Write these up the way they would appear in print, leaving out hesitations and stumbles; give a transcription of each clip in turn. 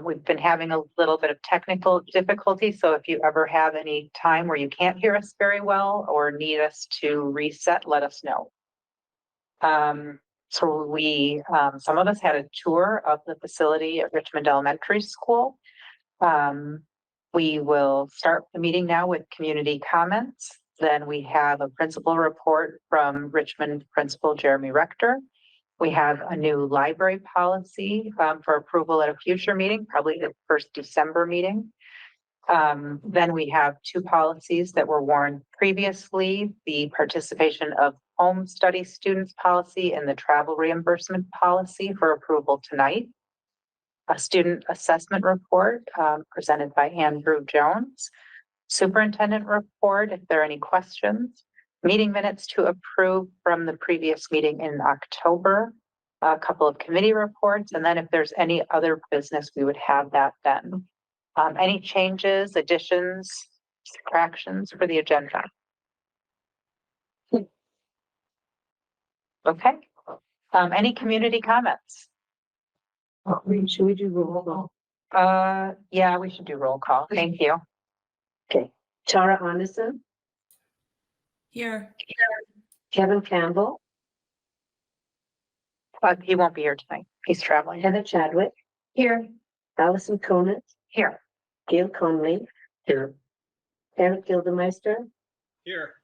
We've been having a little bit of technical difficulty, so if you ever have any time where you can't hear us very well or need us to reset, let us know. So we, some of us had a tour of the facility at Richmond Elementary School. We will start the meeting now with community comments. Then we have a principal report from Richmond Principal Jeremy Rector. We have a new library policy for approval at a future meeting, probably the first December meeting. Then we have two policies that were warned previously, the participation of home study students policy and the travel reimbursement policy for approval tonight. A student assessment report presented by Andrew Jones. Superintendent report, if there are any questions. Meeting minutes to approve from the previous meeting in October. A couple of committee reports, and then if there's any other business, we would have that then. Any changes, additions, subtractions for the agenda? Okay. Any community comments? Should we do roll call? Yeah, we should do roll call. Thank you. Okay. Tara Anderson. Here. Kevin Campbell. But he won't be here tonight. He's traveling. Heather Chadwick. Here. Allison Conant. Here. Gail Conley. Here. Eric Gildemeister. Here.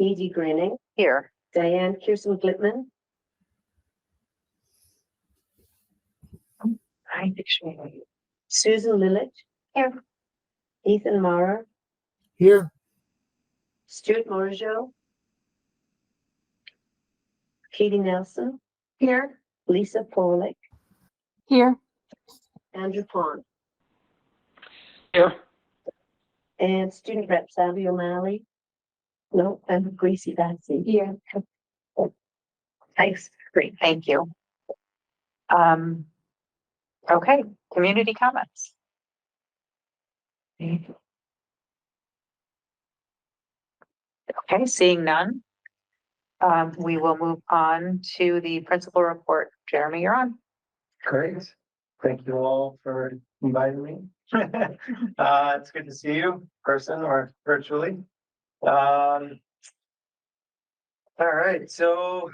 Edie Greening. Here. Diane Kirsten Glitman. I think she. Susan Lillich. Here. Ethan Mara. Here. Stuart Morajo. Katie Nelson. Here. Lisa Polick. Here. Andrew Pond. Here. And student rep Savvy O'Malley. No, and Greasy Batsy. Yeah. Thanks. Great. Thank you. Okay. Community comments. Okay. Seeing none. We will move on to the principal report. Jeremy, you're on. Great. Thank you all for inviting me. It's good to see you in person or virtually. All right. So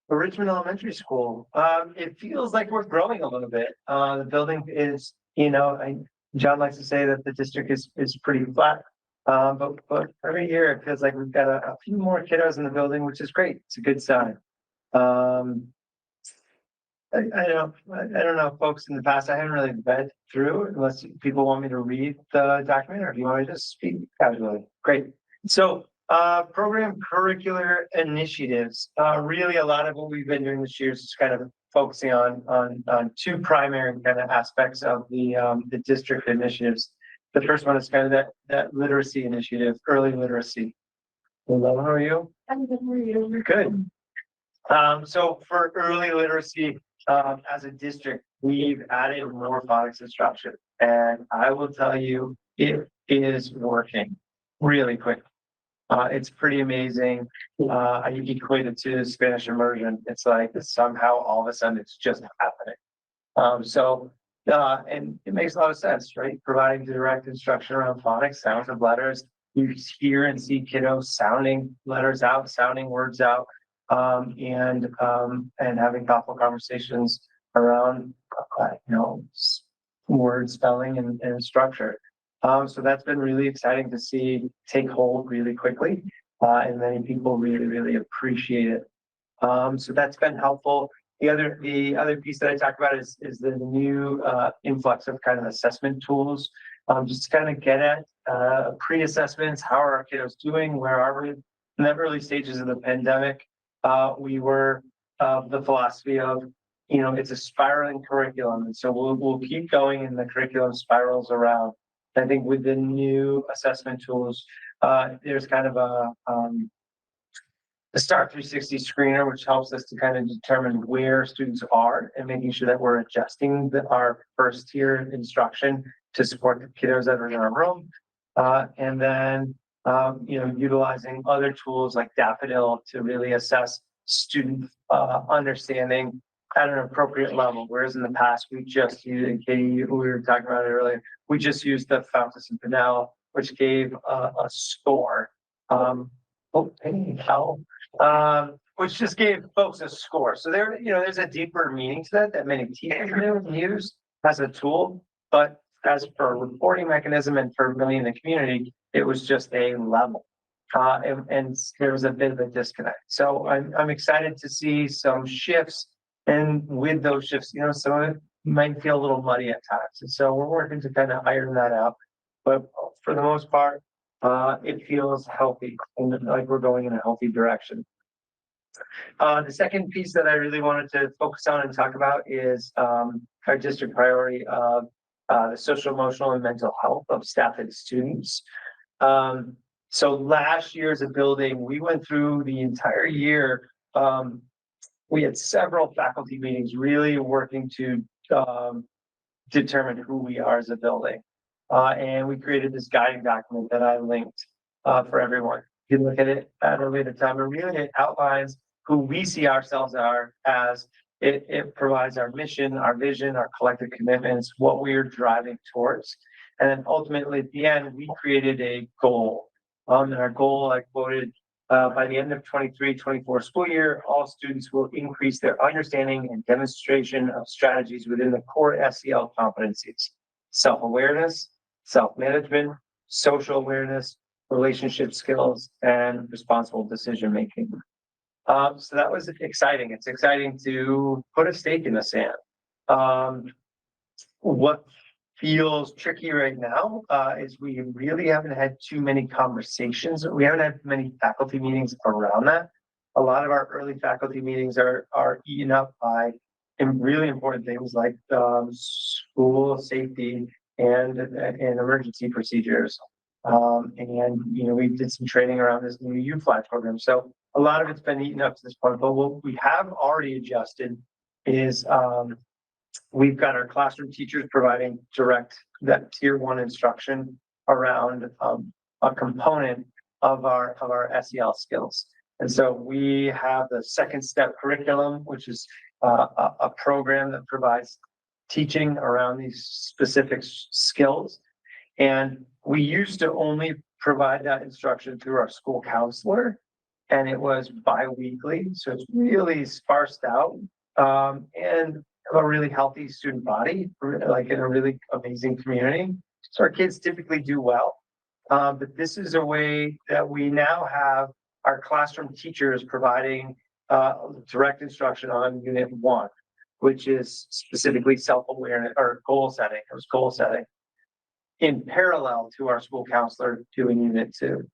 for Richmond Elementary School, it feels like we're growing a little bit. The building is, John likes to say that the district is pretty flat. But every year it feels like we've got a few more kiddos in the building, which is great. It's a good sign. I don't know, folks, in the past, I haven't really read through unless people want me to read the document, or do you want me to just speak casually? Great. So program curricular initiatives, really a lot of what we've been doing this year is just kind of focusing on two primary kind of aspects of the district initiatives. The first one is kind of that literacy initiative, early literacy. Hello, how are you? I'm good. How are you? Good. So for early literacy, as a district, we've added more phonics instruction, and I will tell you, it is working really quick. It's pretty amazing. I equate it to Spanish immersion. It's like somehow all of a sudden it's just happening. And it makes a lot of sense, right? Providing direct instruction around phonics, sounds of letters. You hear and see kiddos sounding letters out, sounding words out, and having thoughtful conversations around, word spelling and structure. So that's been really exciting to see take hold really quickly, and many people really, really appreciate it. So that's been helpful. The other piece that I talked about is the new influx of kind of assessment tools, just to kind of get at pre-assessments. How are our kiddos doing? Where are we? In the early stages of the pandemic, we were of the philosophy of, it's a spiraling curriculum, and so we'll keep going, and the curriculum spirals around. I think with the new assessment tools, there's kind of a STAR 360 screener, which helps us to kind of determine where students are and making sure that we're adjusting our first tier instruction to support the kiddos that are in our room. And then, utilizing other tools like Daffodil to really assess student understanding at an appropriate level, whereas in the past, we just used, and Katie, we were talking about it earlier, we just used the Fountas and Pinnell, which gave a score. Which just gave folks a score. So there, there's a deeper meaning to that many teachers use as a tool, but as for a reporting mechanism and for really in the community, it was just a level. And there was a bit of a disconnect. So I'm excited to see some shifts. And with those shifts, some of it might feel a little muddy at times. And so we're working to kind of iron that out. But for the most part, it feels healthy and like we're going in a healthy direction. The second piece that I really wanted to focus on and talk about is our district priority of the social, emotional, and mental health of staff and students. So last year as a building, we went through the entire year. We had several faculty meetings really working to determine who we are as a building. And we created this guiding document that I linked for everyone. You can look at it at a later time, and really it outlines who we see ourselves are as it provides our mission, our vision, our collective commitments, what we're driving towards. And then ultimately at the end, we created a goal. And our goal, I quoted, by the end of 23-24 school year, all students will increase their understanding and demonstration of strategies within the core SEL competencies: self-awareness, self-management, social awareness, relationship skills, and responsible decision-making. So that was exciting. It's exciting to put a stake in the sand. What feels tricky right now is we really haven't had too many conversations. We haven't had many faculty meetings around that. A lot of our early faculty meetings are eaten up by really important things like school safety and emergency procedures. And we did some training around this new U-Fly program. So a lot of it's been eaten up to this point. But what we have already adjusted is we've got our classroom teachers providing that tier 1 instruction around a component of our SEL skills. And so we have the second step curriculum, which is a program that provides teaching around these specific skills. And we used to only provide that instruction through our school counselor, and it was bi-weekly. So it's really sparsed out and a really healthy student body, like in a really amazing community. So our kids typically do well. But this is a way that we now have our classroom teachers providing direct instruction on Unit 1, which is specifically self-awareness or goal setting. It was goal setting in parallel to our school counselor doing Unit 2.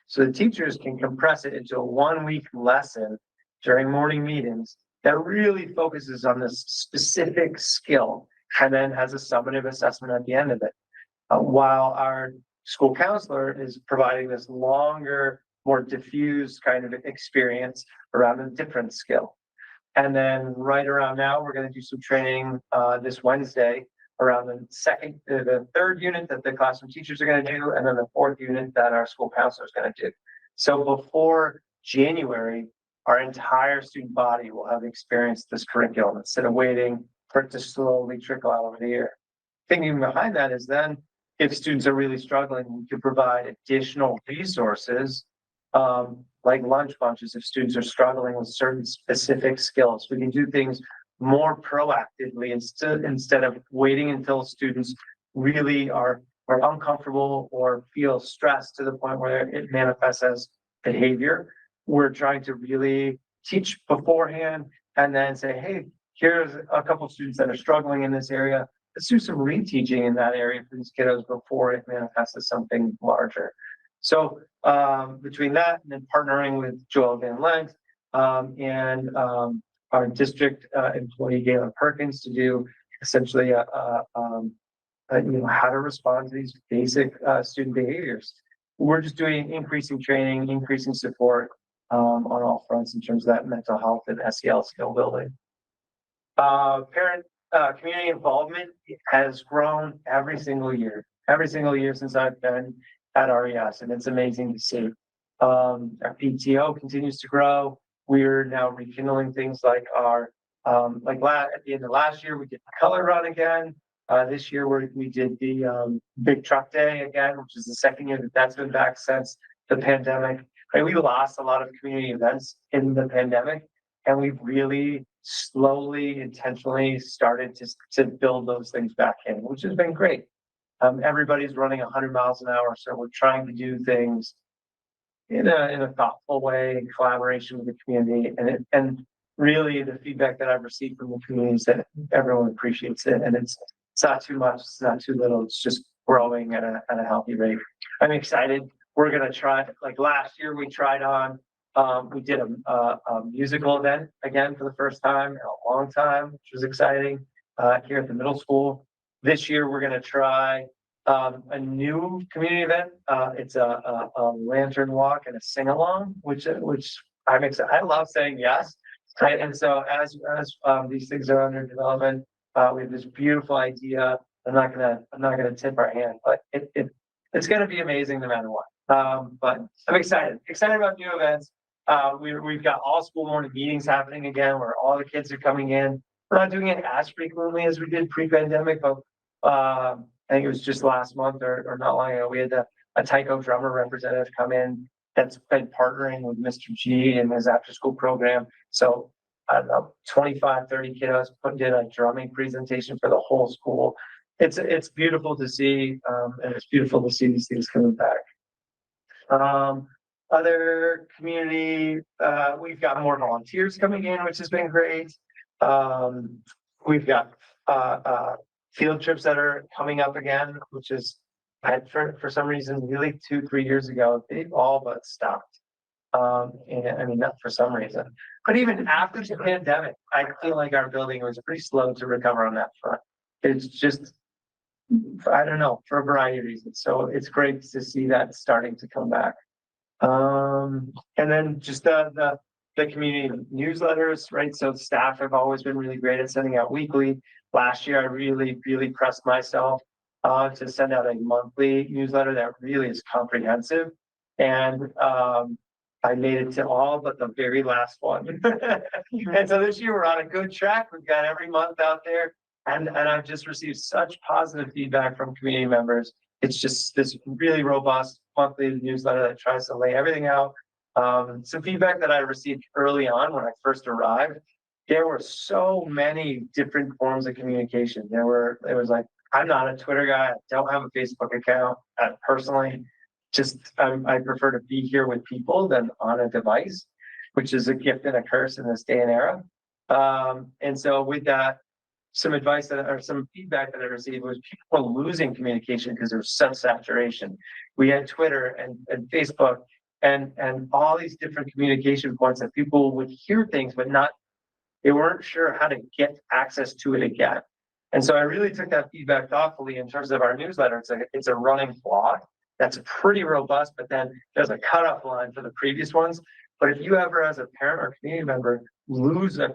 So the teachers can compress it into a 1-week lesson during morning meetings that really focuses on this specific skill and then has a summative assessment at the end of it. While our school counselor is providing this longer, more diffuse kind of experience around a different skill. And then right around now, we're going to do some training this Wednesday around the third unit that the classroom teachers are going to do, and then the 4th unit that our school counselor is going to do. So before January, our entire student body will have experienced this curriculum instead of waiting for it to slowly trickle out over the year. Thinking behind that is then, if students are really struggling, we could provide additional resources like lunch bunches if students are struggling with certain specific skills. We can do things more proactively instead of waiting until students really are uncomfortable or feel stressed to the point where it manifests as behavior. We're trying to really teach beforehand and then say, hey, here's a couple of students that are struggling in this area. Let's do some reteaching in that area for these kiddos before it manifests as something larger. So between that and then partnering with Joel Van Lent and our district employee Galen Perkins to do essentially how to respond to these basic student behaviors. We're just doing increasing training, increasing support on all fronts in terms of that mental health and SEL skill building. Parent community involvement has grown every single year since I've been at RES, and it's amazing to see. Our PTO continues to grow. We're now rekindling things like our At the end of last year, we did the color run again. This year we did the big truck day again, which is the second year that's been back since the pandemic. Right, we lost a lot of community events in the pandemic, and we've really slowly, intentionally started to build those things back in, which has been great. Everybody's running 100 miles an hour, so we're trying to do things in a thoughtful way, in collaboration with the community, and really the feedback that I've received from the community is that everyone appreciates it, and it's not too much, it's not too little, it's just growing at a healthy rate. I'm excited. We're gonna try, like last year we tried on, we did a musical event again for the first time in a long time, which was exciting, here at the middle school. This year we're gonna try a new community event. It's a lantern walk and a sing along, which I'm excited. I love saying yes. Right. And so as these things are under development, we have this beautiful idea. I'm not gonna tip our hand, but it's gonna be amazing no matter what. But I'm excited about new events. We've got all school morning meetings happening again, where all the kids are coming in. We're not doing it as frequently as we did pre-pandemic, but I think it was just last month or not long ago, we had a taiko drummer representative come in that's been partnering with Mr. G and his after school program. So I don't know, 25, 30 kiddos did a drumming presentation for the whole school. It's beautiful to see, and it's beautiful to see these things coming back. Other community, we've got more volunteers coming in, which has been great. We've got field trips that are coming up again, which is, for some reason, really 2-3 years ago, they've all but stopped. And I mean, not for some reason, but even after the pandemic, I feel like our building was pretty slow to recover on that front. It's just, I don't know, for a variety of reasons. So it's great to see that starting to come back. And then just the community newsletters, right? So staff have always been really great at sending out weekly. Last year, I really pressed myself to send out a monthly newsletter that really is comprehensive. And I made it to all but the very last one. And so this year we're on a good track. We've got every month out there. And I've just received such positive feedback from community members. It's just this really robust monthly newsletter that tries to lay everything out. Some feedback that I received early on when I first arrived, there were so many different forms of communication. It was like, I'm not a Twitter guy. I don't have a Facebook account. Personally, I prefer to be here with people than on a device, which is a gift and a curse in this day and era. And so with that, some advice or some feedback that I received was people were losing communication because there was such saturation. We had Twitter and Facebook and all these different communication points that people would hear things, but they weren't sure how to get access to it again. And so I really took that feedback thoughtfully in terms of our newsletter. It's a running blog that's pretty robust, but then there's a cutoff line for the previous ones. But if you ever, as a parent or community member, lose a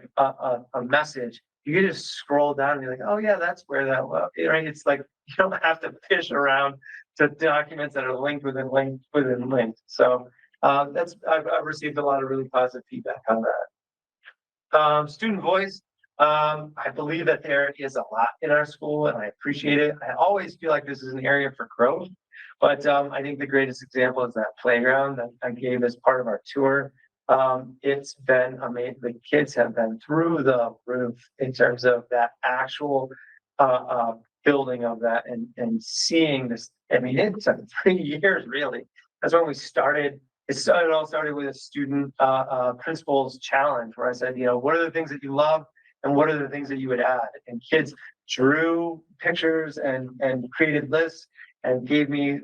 message, you can just scroll down and be like, oh yeah, that's where that was, right? It's like, you don't have to fish around to documents that are linked within linked. So I've received a lot of really positive feedback on that. Student voice. I believe that there is a lot in our school and I appreciate it. I always feel like this is an area for growth, but I think the greatest example is that playground that I gave as part of our tour. It's been amazing. The kids have been through the roof in terms of that actual building of that and seeing this. I mean, it took 3 years really. That's when we started. It all started with a student principal's challenge where I said, what are the things that you love and what are the things that you would add? And kids drew pictures and created lists and gave me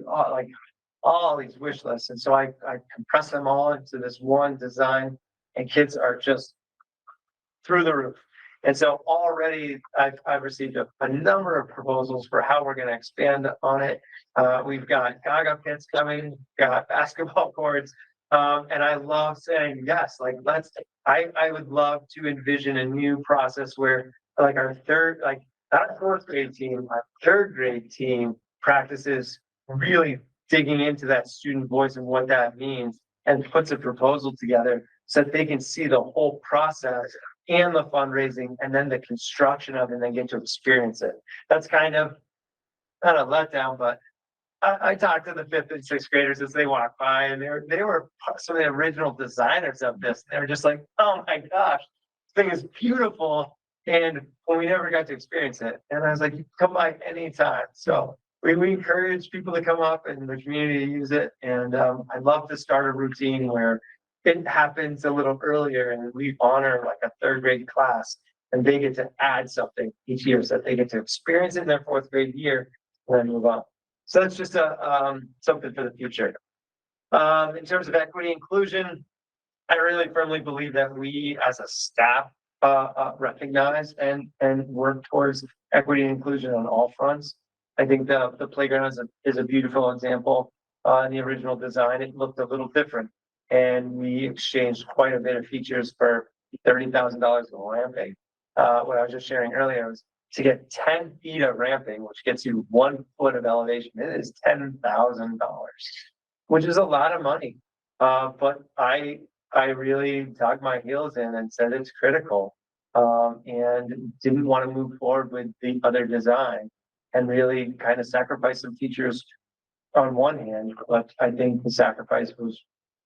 all these wish lists. And so I compressed them all into this one design and kids are just through the roof. And so already I've received a number of proposals for how we're going to expand on it. We've got Gaga pits coming, got basketball courts. And I love saying, yes, I would love to envision a new process where our fourth grade team, our third grade team practices really digging into that student voice and what that means and puts a proposal together so that they can see the whole process and the fundraising and then the construction of it and then get to experience it. That's kind of not a letdown, but I talked to the 5th and 6th graders as they walked by, and they were some of the original designers of this. They were just like, "Oh my gosh, this thing is beautiful," and well, we never got to experience it. And I was like, "You can come by anytime." So we encourage people to come up and the community to use it. And I'd love to start a routine where it happens a little earlier, and we honor like a 3rd grade class, and they get to add something each year, so that they get to experience it in their 4th grade year and then move on. So that's just something for the future. In terms of equity inclusion, I really firmly believe that we as a staff recognize and work towards equity and inclusion on all fronts. I think the playground is a beautiful example. In the original design, it looked a little different, and we exchanged quite a bit of features for $30,000 of ramping. What I was just sharing earlier was to get 10 feet of ramping, which gets you 1 foot of elevation. It is $10,000, which is a lot of money. But I really dug my heels in and said it's critical, and didn't want to move forward with the other design and really kind of sacrifice some features on one hand. But I think the sacrifice was,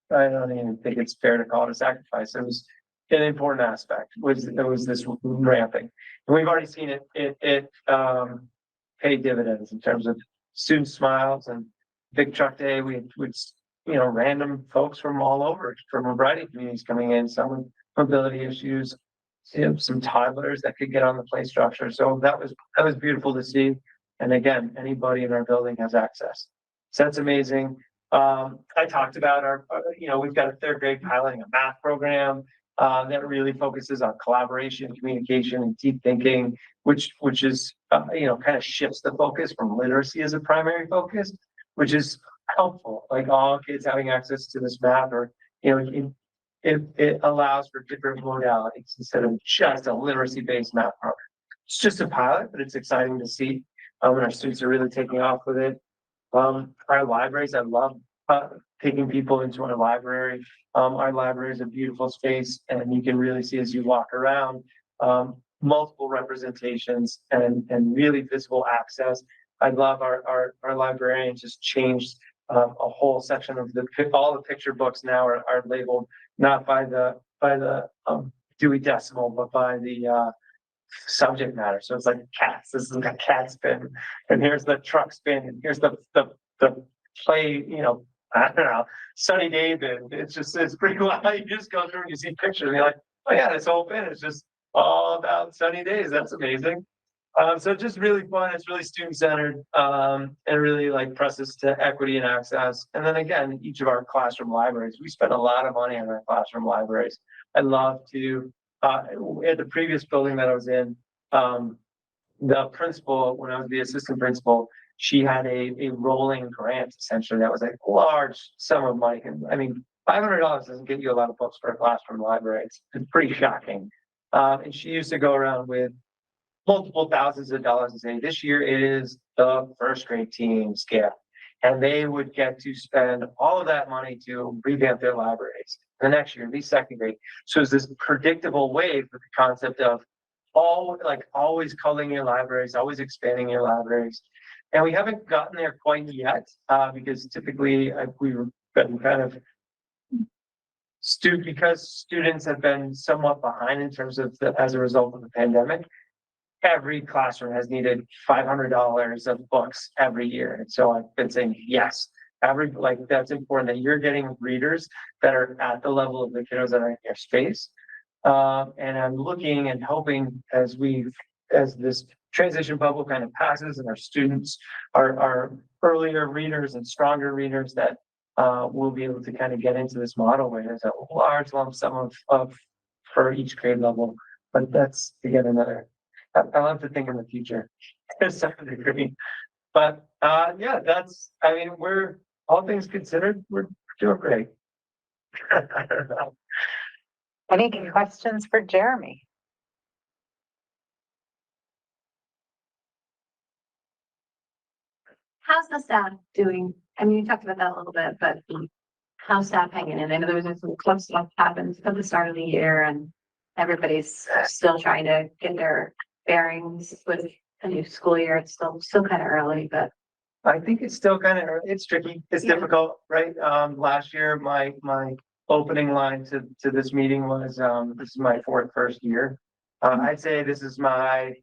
I don't even think it's fair to call it a sacrifice. It was an important aspect, was this ramping. And we've already seen it pay dividends in terms of student smiles. And Big Truck Day, we would, random folks from all over, from a variety of communities coming in, some with mobility issues, some toddlers that could get on the play structure. So that was beautiful to see. And again, anybody in our building has access. So that's amazing. I talked about we've got a 3rd grade piloting a math program that really focuses on collaboration, communication, and deep thinking, which is, kind of shifts the focus from literacy as a primary focus, which is helpful. Like all kids having access to this math, or, it allows for different modalities instead of just a literacy-based math program. It's just a pilot, but it's exciting to see when our students are really taking off with it. Our libraries, I love taking people into our library. Our library is a beautiful space, and you can really see as you walk around multiple representations and really visible access. I love our librarians just changed a whole section of all the picture books now are labeled not by the Dewey Decimal, but by the subject matter. So it's like cats. This is a cat spin, and here's the truck spin, and here's the play. I don't know, sunny day. It's pretty wild. You just go through and you see pictures, and you're like, oh yeah, this whole bin is just all about sunny days. That's amazing. So just really fun. It's really student centered, and really like presses to equity and access. And then again, each of our classroom libraries, we spend a lot of money on our classroom libraries. I love to, at the previous building that I was in, the principal, when I was the assistant principal, she had a rolling grant essentially that was a large sum of money. And I mean, $500 doesn't get you a lot of books for a classroom library. It's pretty shocking. And she used to go around with multiple thousands of dollars and say, this year it is the 1st grade team's gift. And they would get to spend all of that money to revamp their libraries. The next year, be 2nd grade. So it's this predictable way for the concept of always culling your libraries, always expanding your libraries. And we haven't gotten there quite yet, because typically we've been kind of because students have been somewhat behind in terms of as a result of the pandemic. Every classroom has needed $500 of books every year. And so I've been saying, yes, that's important that you're getting readers that are at the level of the kiddos that are in your space. And I'm looking and hoping as this transition bubble kind of passes and our students are earlier readers and stronger readers, that we'll be able to kind of get into this model where there's a large lump sum of for each grade level. But that's, again, I love to think in the future to some degree. But yeah, we're, all things considered, we're doing great. I don't know. Any questions for Jeremy? How's the staff doing? I mean, you talked about that a little bit, but how's staff hanging in? I know there was some close stuff happened at the start of the year, and everybody's still trying to get their bearings with a new school year. It's still kind of early, but I think it's still kind of, it's tricky, it's Yeah. difficult, right? Last year, my opening line to this meeting was, this is my first year. I'd say this is my,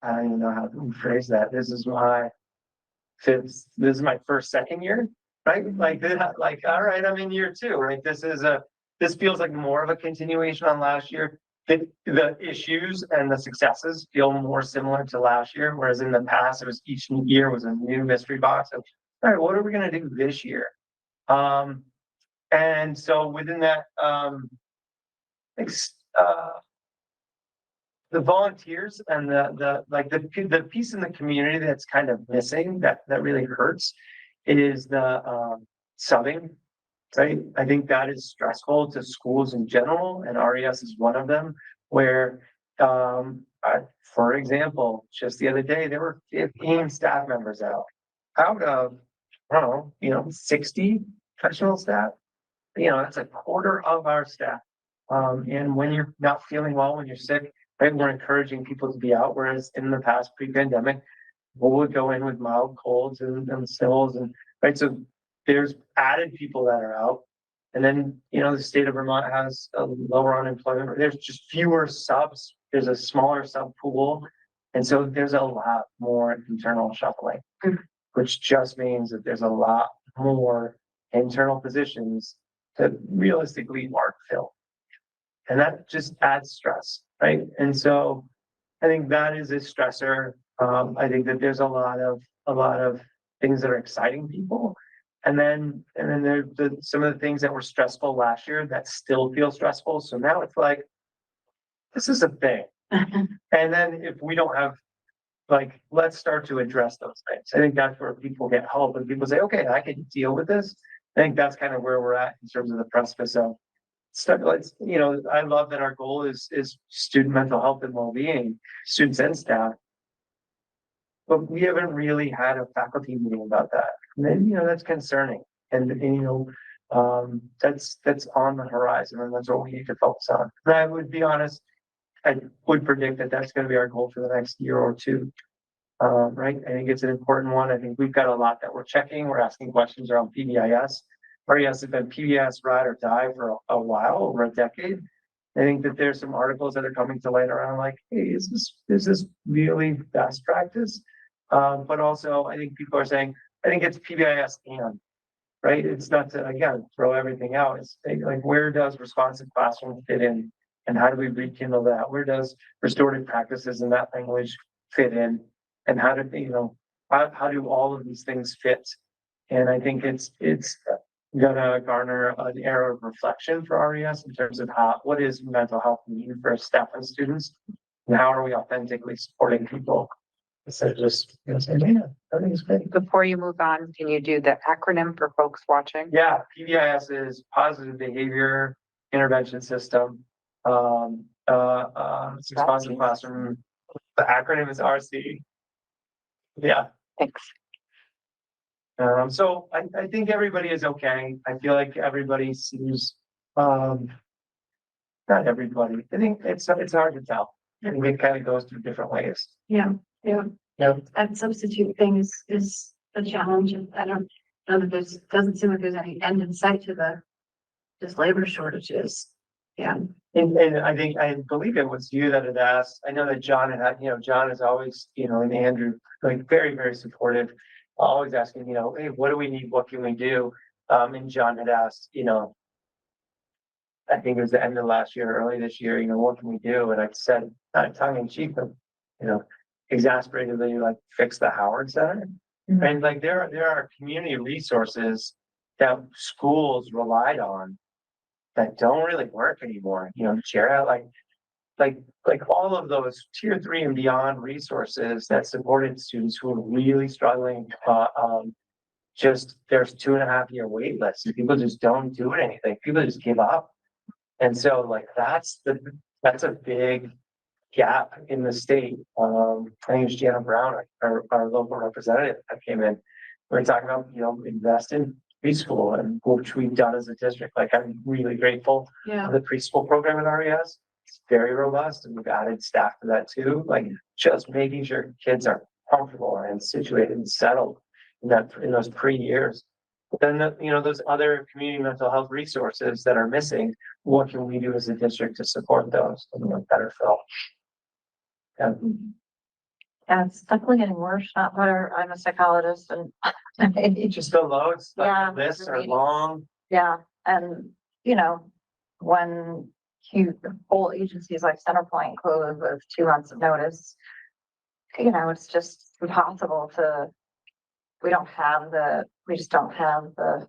I don't even know how to phrase that, this is my first, second year, right? Like, all right, I'm in year 2, right? This feels like more of a continuation on last year. The issues and the successes feel more similar to last year, whereas in the past, it was each year was a new mystery box of, all right, what are we gonna do this year? And so within that, the volunteers and the piece in the community that's kind of missing that really hurts is the subbing, right? I think that is stressful to schools in general, and RES is one of them, where for example, just the other day, there were 15 staff members out of, I don't know, 60 professional staff. That's a quarter of our staff. And when you're not feeling well, when you're sick, right, we're encouraging people to be out, whereas in the past, pre-pandemic, people would go in with mild colds and sniffles, and right, so there's added people that are out. And then, the state of Vermont has a lower unemployment. There's just fewer subs. There's a smaller sub pool. And so there's a lot more internal shuffling, which just means that there's a lot more internal positions that realistically aren't filled. And that just adds stress, right? And so I think that is a stressor. I think that there's a lot of things that are exciting people. And then there's some of the things that were stressful last year that still feel stressful. So now it's like, this is a thing. And then if we don't have, let's start to address those things. I think that's where people get help and people say, okay, I can deal with this. I think that's kind of where we're at in terms of the precipice of stuff. I love that our goal is student mental health and well-being, students and staff. But we haven't really had a faculty meeting about that. And then, that's concerning. And that's on the horizon, and that's what we need to focus on. And I would be honest, I would predict that that's going to be our goal for the next year or two. Right? I think it's an important one. I think we've got a lot that we're checking. We're asking questions around PBIS. RES has been PBIS ride or die for a while, over a decade. I think that there's some articles that are coming to light around like, hey, is this really best practice? But also, I think people are saying, I think it's PBIS and, right? It's not to, again, throw everything out. It's like, where does responsive classroom fit in? And how do we rekindle that? Where does restorative practices in that language fit in? And how do all of these things fit? And I think it's gonna garner an era of reflection for RES in terms of what is mental health mean for staff and students, and how are we authentically supporting people instead of just saying, yeah, everything's great. Before you move on, can you do the acronym for folks watching? Yeah, PBIS is Positive Behavior Intervention System. Responsive Classroom. The acronym is RC. Yeah. Thanks. So I think everybody is okay. I feel like everybody seems, not everybody. I think it's hard to tell. I think it kind of goes through different ways. yeah. Yeah. That substitute thing is a challenge. I don't know that doesn't seem like there's any end in sight to just labor shortages. Yeah. And I believe it was you that had asked. I know that John John is always, and Andrew, like very, very supportive, always asking, hey, what do we need? What can we do? And John had asked, I think it was the end of last year, early this year, what can we do? And I said, not tongue in cheek, but, exasperatedly, like, fix the Howard Center. Mhm. And like, there are community resources that schools relied on that don't really work anymore. Share like all of those tier 3 and beyond resources that supported students who are really struggling. Just there's 2.5-year wait lists, and people just don't do anything. People just give up. And so like that's a big gap in the state. I think it's Jana Brown, our local representative that came in. We were talking about, invest in preschool, and which we've done as a district. Like, I'm really grateful Yeah. for the preschool program at RES. It's very robust, and we've added staff to that too, like just making sure kids are comfortable and situated and settled in those pre-years. But then, those other community mental health resources that are missing, what can we do as a district to support those and better fill? Yeah. Yeah, it's definitely getting worse, not better. I'm a psychologist and Just the loads, Yeah. like lists are long. yeah, and when whole agencies like Centerpoint close with 2 months of notice, it's just impossible we just don't have the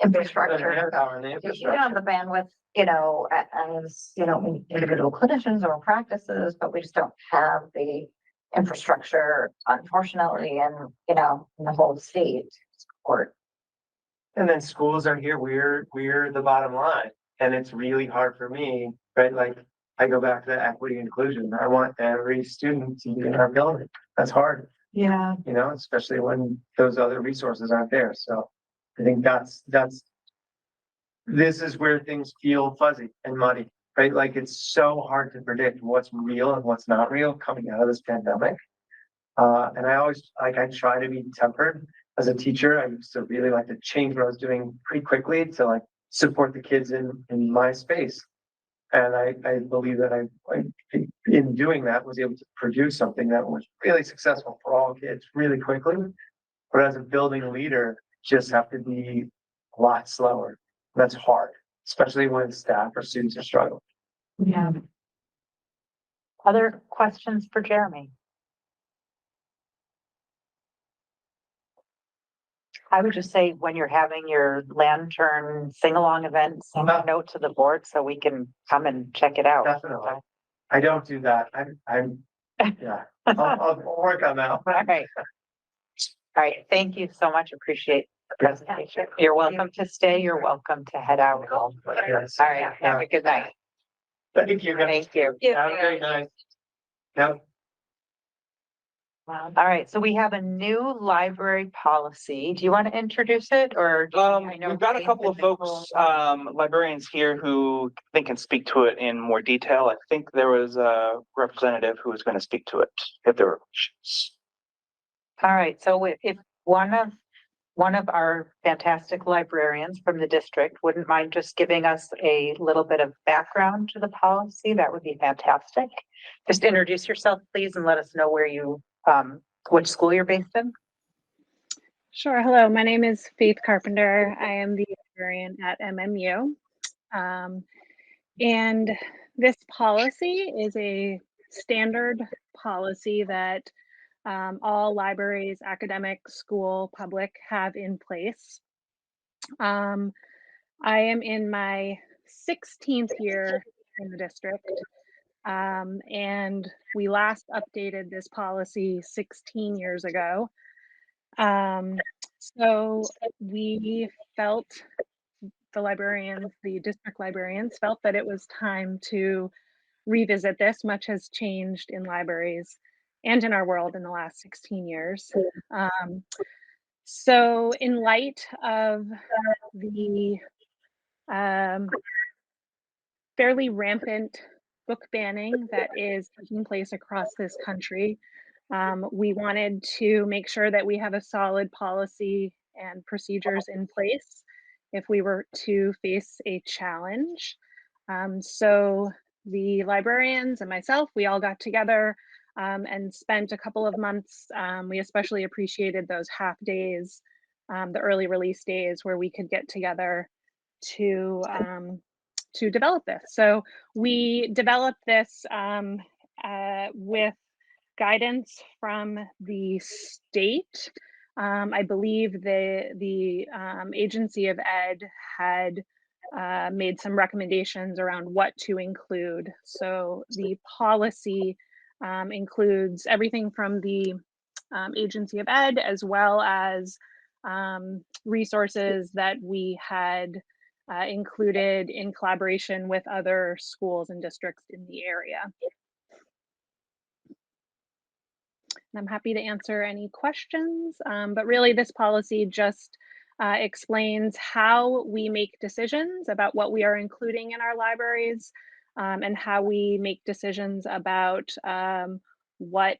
infrastructure. Manpower and the We don't infrastructure. have the bandwidth, as, individual clinicians or practices, but we just don't have the infrastructure, unfortunately, and, in the whole state to support. And then schools are here, we're the bottom line, and it's really hard for me, right? Like, I go back to the equity and inclusion. I want every student to be in our building. That's hard, Yeah. especially when those other resources aren't there. So I think this is where things feel fuzzy and muddy, right? Like, it's so hard to predict what's real and what's not real coming out of this pandemic. And I try to be tempered as a teacher. I used to really like to change what I was doing pretty quickly to support the kids in my space. And I believe that I in doing that was able to produce something that was really successful for all kids really quickly. But as a building leader, just have to be a lot slower. That's hard, especially when staff or students are struggling. Yeah. Other questions for Jeremy? I would just say when you're having your lantern sing-along event, send a note to the board so we can come and check it out. Definitely. I don't do that. Yeah, I'll work on that. All right. All right, thank you so much. Appreciate the presentation. You're welcome to stay. You're welcome to head out. All Yes. right, have a good night. Thank you. Thank you. Have a great night. Yep. All right, so we have a new library policy. Do you want to introduce it or? I know We've got a couple of folks, librarians here who I think can speak to it in more detail. I think there was a representative who was going to speak to it if there were questions. All right, so if one of our fantastic librarians from the district wouldn't mind just giving us a little bit of background to the policy, that would be fantastic. Just introduce yourself, please, and let us know where you, which school you're based in. Sure. Hello, my name is Faith Carpenter. I am the librarian at MMU. And this policy is a standard policy that all libraries, academic, school, public, have in place. I am in my 16th year in the district, and we last updated this policy 16 years ago. So we felt, the district librarians felt that it was time to revisit this. Much has changed in libraries and in our world in the last 16 years. So in light of the fairly rampant book banning that is taking place across this country, we wanted to make sure that we have a solid policy and procedures in place if we were to face a challenge. So the librarians and myself, we all got together and spent a couple of months. We especially appreciated those half days, the early release days where we could get together to develop this. So we developed this with guidance from the state. I believe the Agency of Ed had made some recommendations around what to include. So the policy includes everything from the Agency of Ed, as well as resources that we had included in collaboration with other schools and districts in the area. And I'm happy to answer any questions, but really this policy just explains how we make decisions about what we are including in our libraries, and how we make decisions about what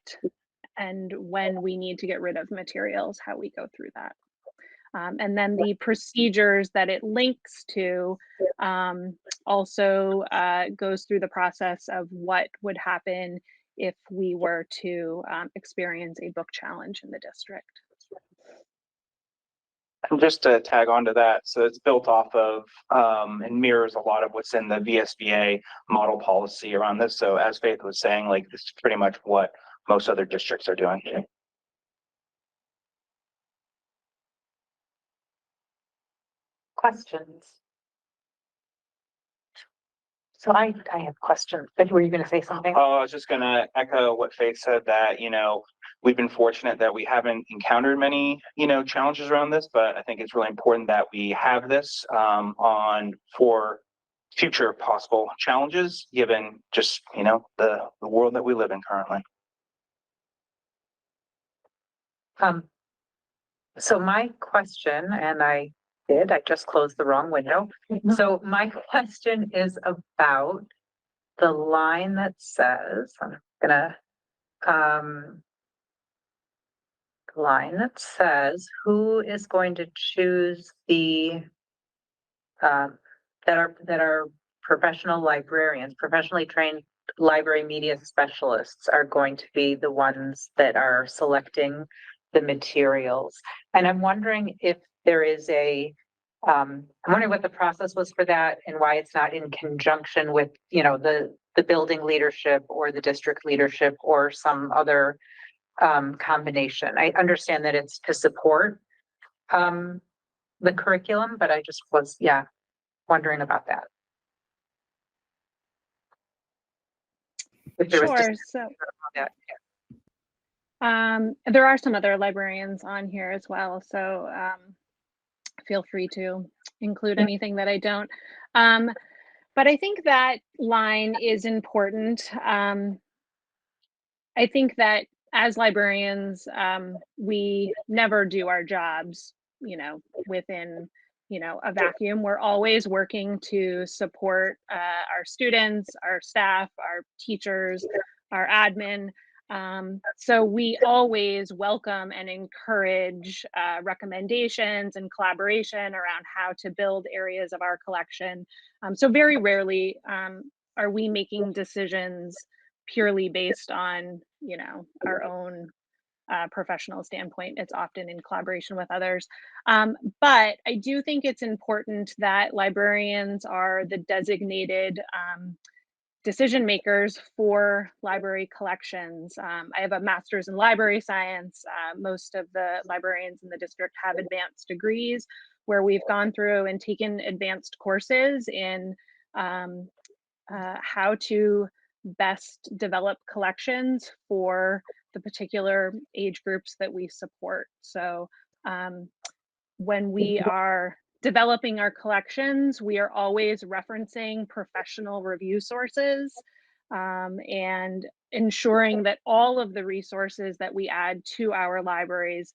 and when we need to get rid of materials, how we go through that. And then the procedures that it links to also goes through the process of what would happen if we were to experience a book challenge in the district. And just to tag on to that, so it's built off of and mirrors a lot of what's in the VSBA model policy around this. So as Faith was saying, like this is pretty much what most other districts are doing. Questions? So I have questions, but were you going to say something? Oh, I was just gonna echo what Faith said, that, you know, we've been fortunate that we haven't encountered many, you know, challenges around this, but I think it's really important that we have this on for future possible challenges, given just, you know, the world that we live in currently. So my question, and I just closed the wrong window. So my question is about the line that says, I'm gonna, line that says, who is going to choose the, that are professional librarians, professionally trained library media specialists are going to be the ones that are selecting the materials. And I'm wondering if there is I'm wondering what the process was for that and why it's not in conjunction with, you know, the building leadership or the district leadership or some other combination. I understand that it's to support the curriculum, but I just was, wondering about that. If there was Sure. just- So that, there are some other librarians on here as well, so feel free to include anything that I don't. But I think that line is important. I think that as librarians, we never do our jobs, you know, within, you know, a vacuum. We're always working to support our students, our staff, our teachers, our admin. So we always welcome and encourage recommendations and collaboration around how to build areas of our collection. So very rarely are we making decisions purely based on, you know, our own professional standpoint. It's often in collaboration with others. But I do think it's important that librarians are the designated decision makers for library collections. I have a master's in library science. Most of the librarians in the district have advanced degrees where we've gone through and taken advanced courses in how to best develop collections for the particular age groups that we support. So when we are developing our collections, we are always referencing professional review sources and ensuring that all of the resources that we add to our libraries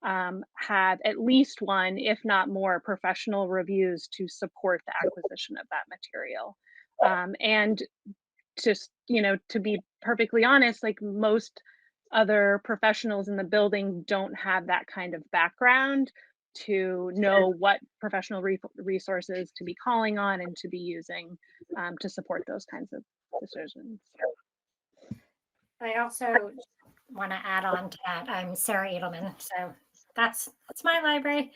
have at least one, if not more, professional reviews to support the acquisition of that material. And just, you know, to be perfectly honest, like most other professionals in the building don't have that kind of background to know what professional resources to be calling on and to be using to support those kinds of decisions. I also want to add on to that. I'm Sarah Edelman, so that's my library.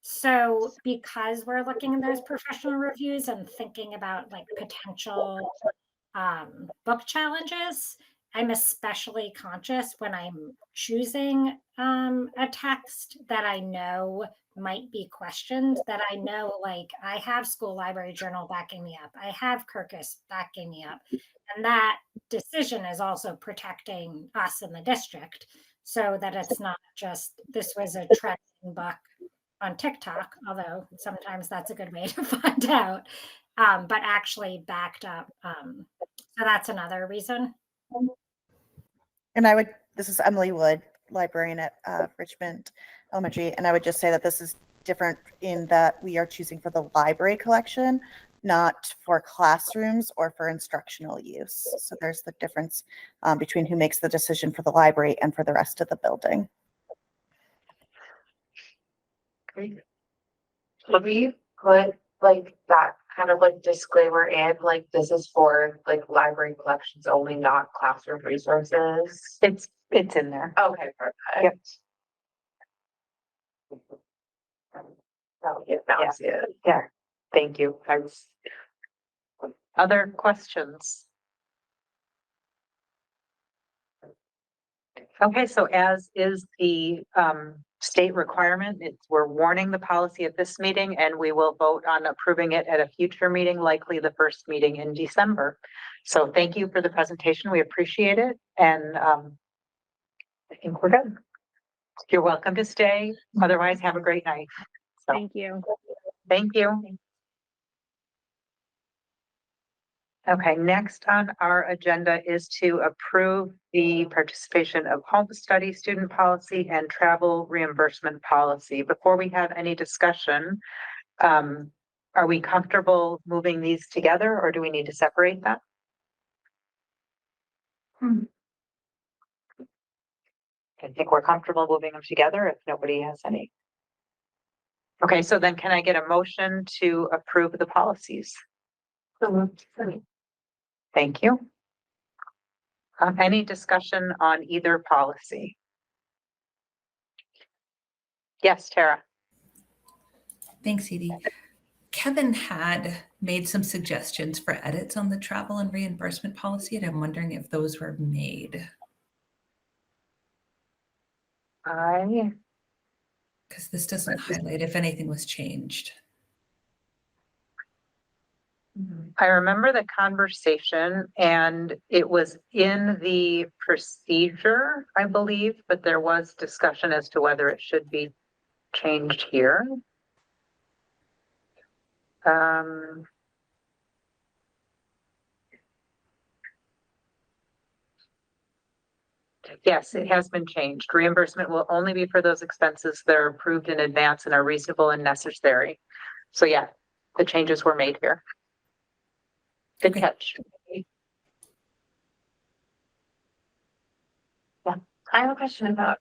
So because we're looking at those professional reviews and thinking about like potential book challenges, I'm especially conscious when I'm choosing a text that I know might be questioned, that I know, like, I have School Library Journal backing me up. I have Kirkus backing me up. And that decision is also protecting us in the district so that it's not just, this was a trending book on TikTok, although sometimes that's a good way to find out, but actually backed up. So that's another reason. And this is Emily Wood, librarian at Richmond Elementary, and I would just say that this is different in that we are choosing for the library collection not for classrooms or for instructional use. So there's the difference between who makes the decision for the library and for the rest of the building. Should we put like that kind of like disclaimer in, like this is for like library collections only, not classroom resources? It's in there. Okay, perfect. Yep. Now I see it. Yeah, thank you. Other questions? Okay, so as is the state requirement, we're warning the policy at this meeting and we will vote on approving it at a future meeting, likely the first meeting in December. So thank you for the presentation. We appreciate it. And I think we're good. You're welcome to stay. Otherwise, have a great night. So, Thank you. thank you. Okay, next on our agenda is to approve the participation of home study student policy and travel reimbursement policy. Before we have any discussion, are we comfortable moving these together or do we need to separate them? I think we're comfortable moving them together if nobody has any. Okay, so then can I get a motion to approve the policies? Thank you. Any discussion on either policy? Yes, Tara. Thanks, Edie. Kevin had made some suggestions for edits on the travel and reimbursement policy, and I'm wondering if those were made. Because this doesn't highlight if anything was changed. I remember the conversation and it was in the procedure, I believe, but there was discussion as to whether it should be changed here. Yes, it has been changed. Reimbursement will only be for those expenses that are approved in advance and are reasonable and necessary. So yeah, the changes were made here. Good catch. I have a question about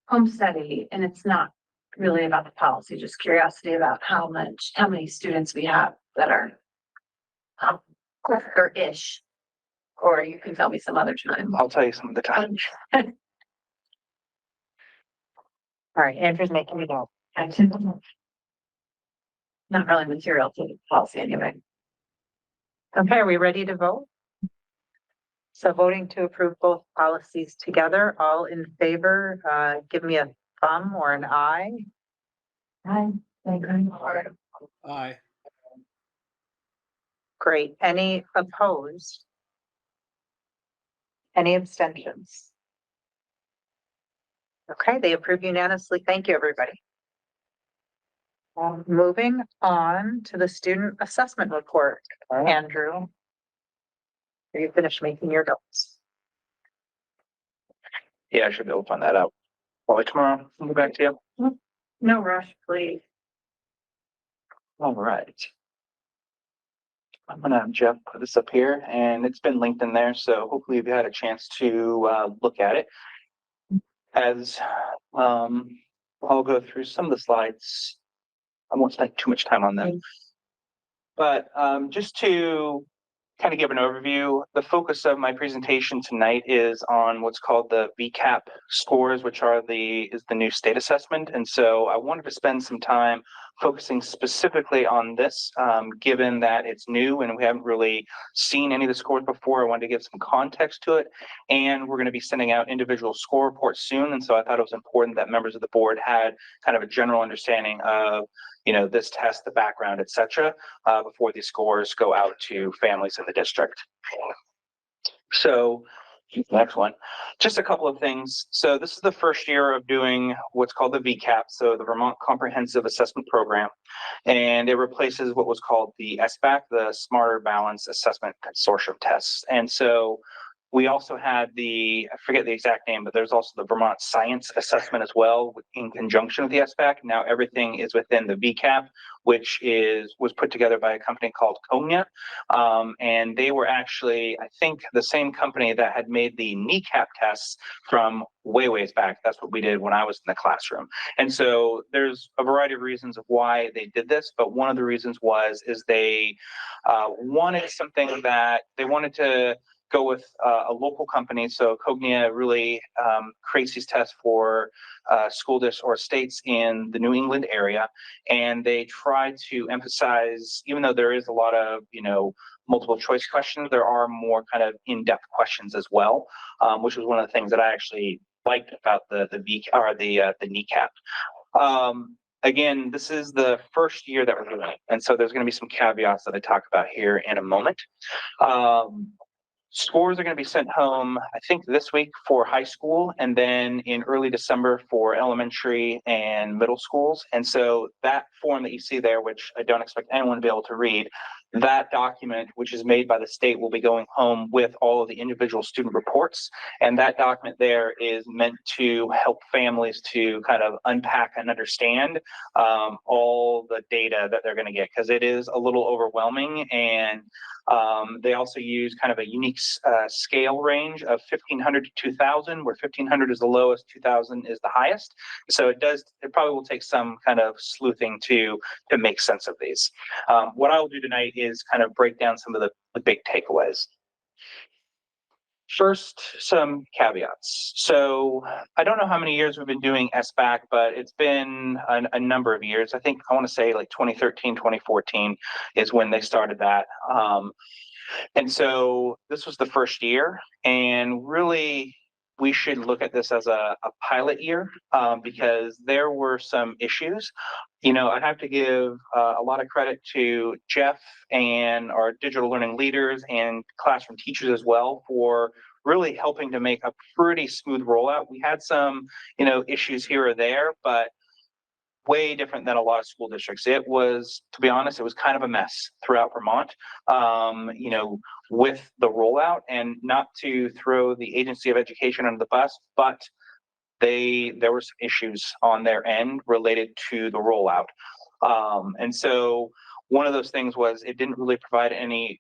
home study, and it's not really about the policy, just curiosity about how many students we have that are or ish, or you can tell me some other time. I'll tell you some of the time. All right, Andrew's making me go. Not really material to the policy anyway. Okay, are we ready to vote? So voting to approve both policies together, all in favor, give me a thumb or an eye. Aye. Aye. Great. Any opposed? Any abstentions? Okay, they approve unanimously. Thank you, everybody. Moving on to the student assessment report. Andrew. Are you finished making your notes? Yeah, I should be able to find that out. Probably tomorrow. I'll get back to you. No rush, please. All right. I'm gonna have Jeff put this up here and it's been linked in there. So hopefully you've had a chance to look at it. As I'll go through some of the slides. I won't spend too much time on them. But just to kind of give an overview, the focus of my presentation tonight is on what's called the VCAP scores, which are is the new state assessment. And so I wanted to spend some time focusing specifically on this, given that it's new and we haven't really seen any of the scores before. I wanted to give some context to it. And we're going to be sending out individual score reports soon. And so I thought it was important that members of the board had kind of a general understanding of, you know, this test, the background, et cetera, before these scores go out to families in the district. So next one, just a couple of things. So this is the first year of doing what's called the VCAP, so the Vermont Comprehensive Assessment Program, and it replaces what was called the SBAC, the Smarter Balance Assessment Consortium tests. And so We also had I forget the exact name, but there's also the Vermont Science Assessment as well in conjunction with the SBAC. Now everything is within the VCAP, which was put together by a company called Cognia. And they were actually, I think, the same company that had made the kneecap tests from ways back. That's what we did when I was in the classroom. And so there's a variety of reasons of why they did this, but one of the reasons is they wanted something that they wanted to go with a local company. So Cognia really creates these tests for school districts or states in the New England area. And they try to emphasize, even though there is a lot of, multiple choice questions, there are more kind of in-depth questions as well, which was one of the things that I actually liked about the kneecap. Again, this is the first year that we're doing it. And so there's going to be some caveats that I talk about here in a moment. Scores are going to be sent home, I think, this week for high school, and then in early December for elementary and middle schools. And so that form that you see there, which I don't expect anyone to be able to read, that document, which is made by the state, will be going home with all of the individual student reports. And that document there is meant to help families to kind of unpack and understand all the data that they're going to get, because it is a little overwhelming. And they also use kind of a unique scale range of 1,500 to 2,000, where 1,500 is the lowest, 2,000 is the highest. So it probably will take some kind of sleuthing to make sense of these. What I will do tonight is kind of break down some of the big takeaways. First, some caveats. So I don't know how many years we've been doing SBAC, but it's been a number of years. I think I want to say like 2013, 2014 is when they started that. And so this was the first year, and really we should look at this as a pilot year because there were some issues. I have to give a lot of credit to Jeff and our digital learning leaders and classroom teachers as well for really helping to make a pretty smooth rollout. We had some, issues here or there, but way different than a lot of school districts. It was, to be honest, it was kind of a mess throughout Vermont, with the rollout, and not to throw the Agency of Education under the bus, but there were some issues on their end related to the rollout. And so one of those things was it didn't really provide any,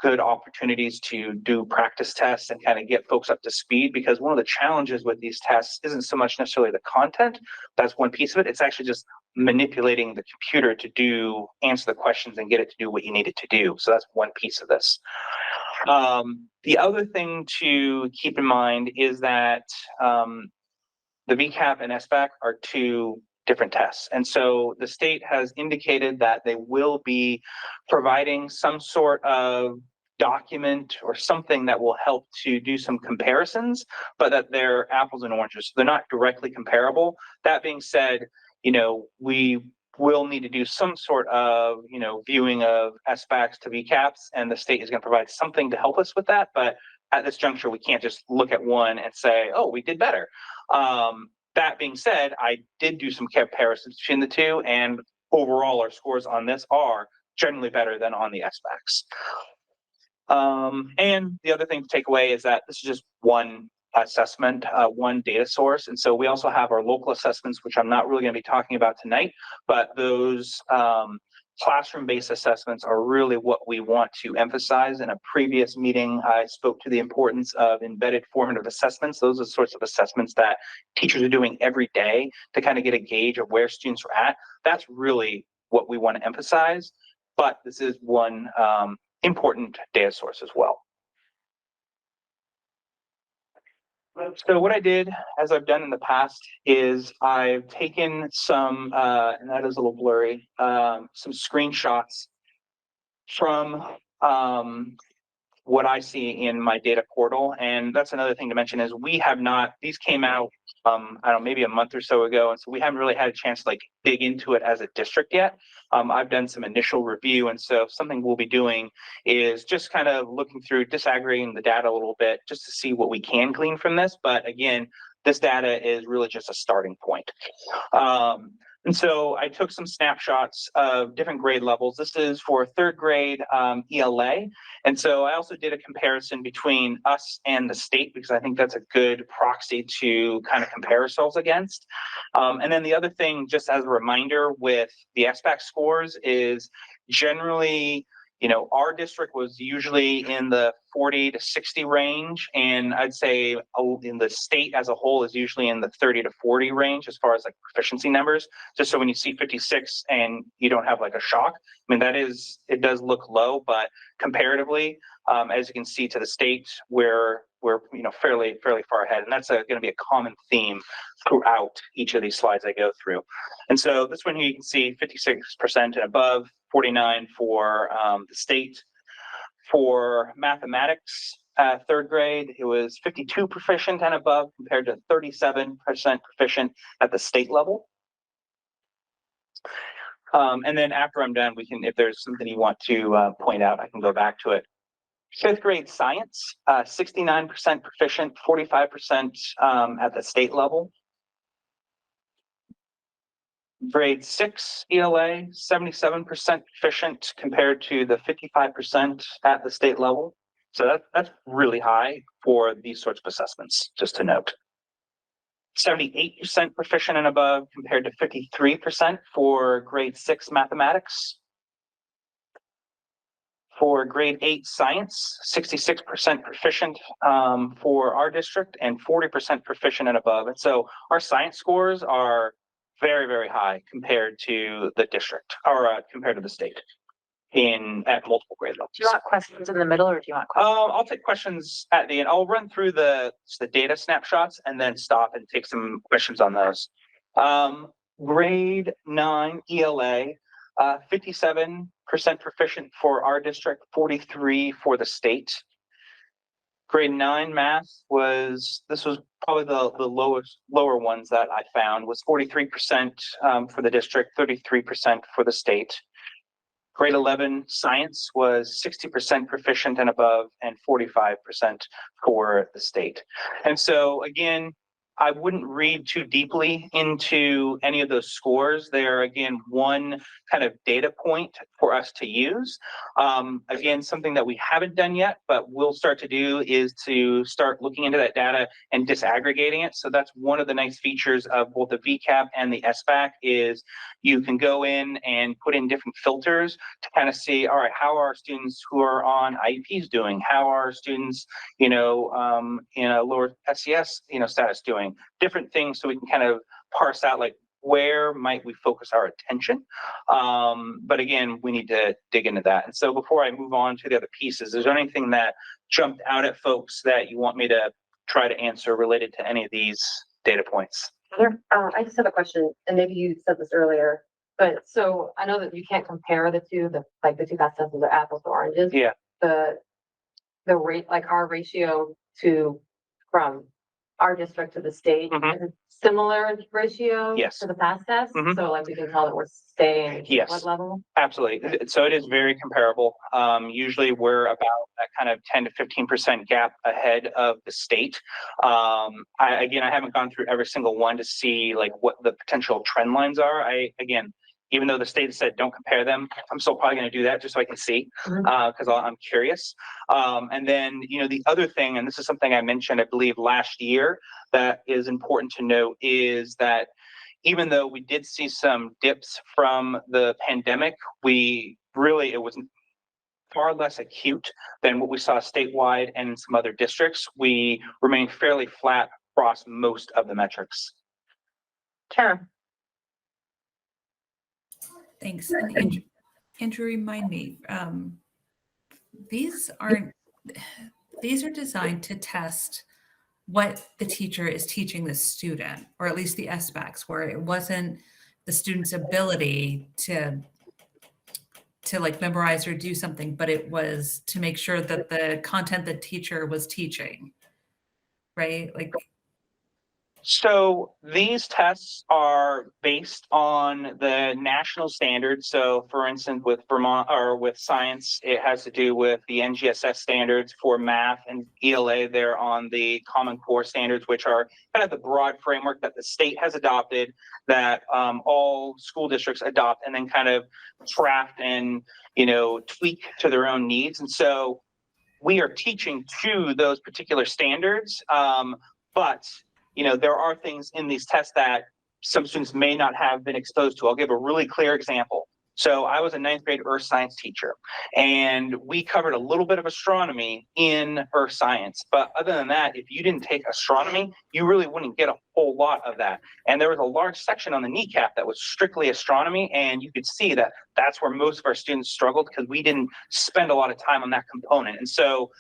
good opportunities to do practice tests and kind of get folks up to speed, because one of the challenges with these tests isn't so much necessarily the content. That's one piece of it. It's actually just manipulating the computer to answer the questions and get it to do what you need it to do. So that's one piece of this. The other thing to keep in mind is that the VCAP and SBAC are two different tests. And so the state has indicated that they will be providing some sort of document or something that will help to do some comparisons, but that they're apples and oranges. So they're not directly comparable. That being said, we will need to do some sort of, viewing of SBACs to VCAPs, and the state is going to provide something to help us with that. But at this juncture, we can't just look at one and say, oh, we did better. That being said, I did do some comparisons between the two, and overall our scores on this are generally better than on the SBACs. And the other thing to take away is that this is just one assessment, one data source. And so we also have our local assessments, which I'm not really going to be talking about tonight, but those classroom-based assessments are really what we want to emphasize. In a previous meeting, I spoke to the importance of embedded formative assessments. Those are the sorts of assessments that teachers are doing every day to kind of get a gauge of where students are at. That's really what we want to emphasize, but this is one important data source as well. So what I did, as I've done in the past, is I've taken some, and that is a little blurry, some screenshots from what I see in my data portal. And that's another thing to mention is we have not, these came out, I don't know, maybe a month or so ago. And so we haven't really had a chance to dig into it as a district yet. I've done some initial review. And so something we'll be doing is just kind of looking through, disaggregating the data a little bit just to see what we can glean from this. But again, this data is really just a starting point. And so I took some snapshots of different grade levels. This is for third grade ELA. And so I also did a comparison between us and the state, because I think that's a good proxy to kind of compare ourselves against. And then the other thing, just as a reminder with the SBAC scores, is generally, you know, our district was usually in the 40 to 60 range. And I'd say in the state as a whole is usually in the 30 to 40 range as far as like proficiency numbers. Just so when you see 56 and you don't have like a shock, I mean, it does look low, but comparatively, as you can see to the state, we're you know, fairly far ahead. And that's going to be a common theme throughout each of these slides I go through. And so this one here, you can see 56% and above, 49 for the state. For mathematics, third grade, it was 52 proficient and above compared to 37% proficient at the state level. And then after I'm done, we can, if there's something you want to point out, I can go back to it. Fifth grade science, 69% proficient, 45% at the state level. Grade 6 ELA, 77% proficient compared to the 55% at the state level. So that's really high for these sorts of assessments, just to note. 78% proficient and above compared to 53% for grade 6 mathematics. For grade 8 science, 66% proficient for our district and 40% proficient and above. And so our science scores are very high compared to the district, or compared to the state at multiple grade levels. Do you want questions in the middle, or do you want questions? I'll take questions at the end. I'll run through the data snapshots and then stop and take some questions on those. Grade 9 ELA, 57% proficient for our district, 43% for the state. Grade 9 math was probably the lower ones that I found, was 43% for the district, 33% for the state. Grade 11 science was 60% proficient and above and 45% for the state. And so again, I wouldn't read too deeply into any of those scores. They're, again, one kind of data point for us to use. Again, something that we haven't done yet, but we'll start to do is to start looking into that data and disaggregating it. So that's one of the nice features of both the VCAP and the SBAC is you can go in and put in different filters to kind of see, all right, how are students who are on IEPs doing? How are students, in a lower SES, status doing? Different things, so we can kind of parse out like where might we focus our attention. But again, we need to dig into that. And so before I move on to the other pieces, is there anything that jumped out at folks that you want me to try to answer related to any of these data points? I just have a question, and maybe you said this earlier, but so I know that you can't compare the two best tests are apples to oranges. Yeah. The rate, like our ratio from our district to the state, is a similar ratio Yes. to the past test? Mhm. So like we can tell that we're staying Yes. what level? Absolutely. So it is very comparable. Usually we're about that kind of 10 to 15% gap ahead of the state. I haven't gone through every single one to see like what the potential trend lines are. Even though the state said don't compare them, I'm still probably going to do that just so I can see, because I'm curious. And then, the other thing, and this is something I mentioned, I believe last year, that is important to note is that even though we did see some dips from the pandemic, it was far less acute than what we saw statewide and in some other districts. We remained fairly flat across most of the metrics. Tara. Thanks. And Andrew, remind me, these are designed to test what the teacher is teaching the student, or at least the SBACs, where it wasn't the student's ability to like memorize or do something, but it was to make sure that the content the teacher was teaching, right? So these tests are based on the national standards. So for instance, with Vermont or with science, it has to do with the NGSS standards. For math and ELA, they're on the Common Core standards, which are kind of the broad framework that the state has adopted, that all school districts adopt and then kind of craft and, tweak to their own needs. And so we are teaching to those particular standards, but there are things in these tests that some students may not have been exposed to. I'll give a really clear example. So I was a 9th grade earth science teacher, and we covered a little bit of astronomy in earth science. But other than that, if you didn't take astronomy, you really wouldn't get a whole lot of that. And there was a large section on the kneecap that was strictly astronomy, and you could see that that's where most of our students struggled because we didn't spend a lot of time on that component. And so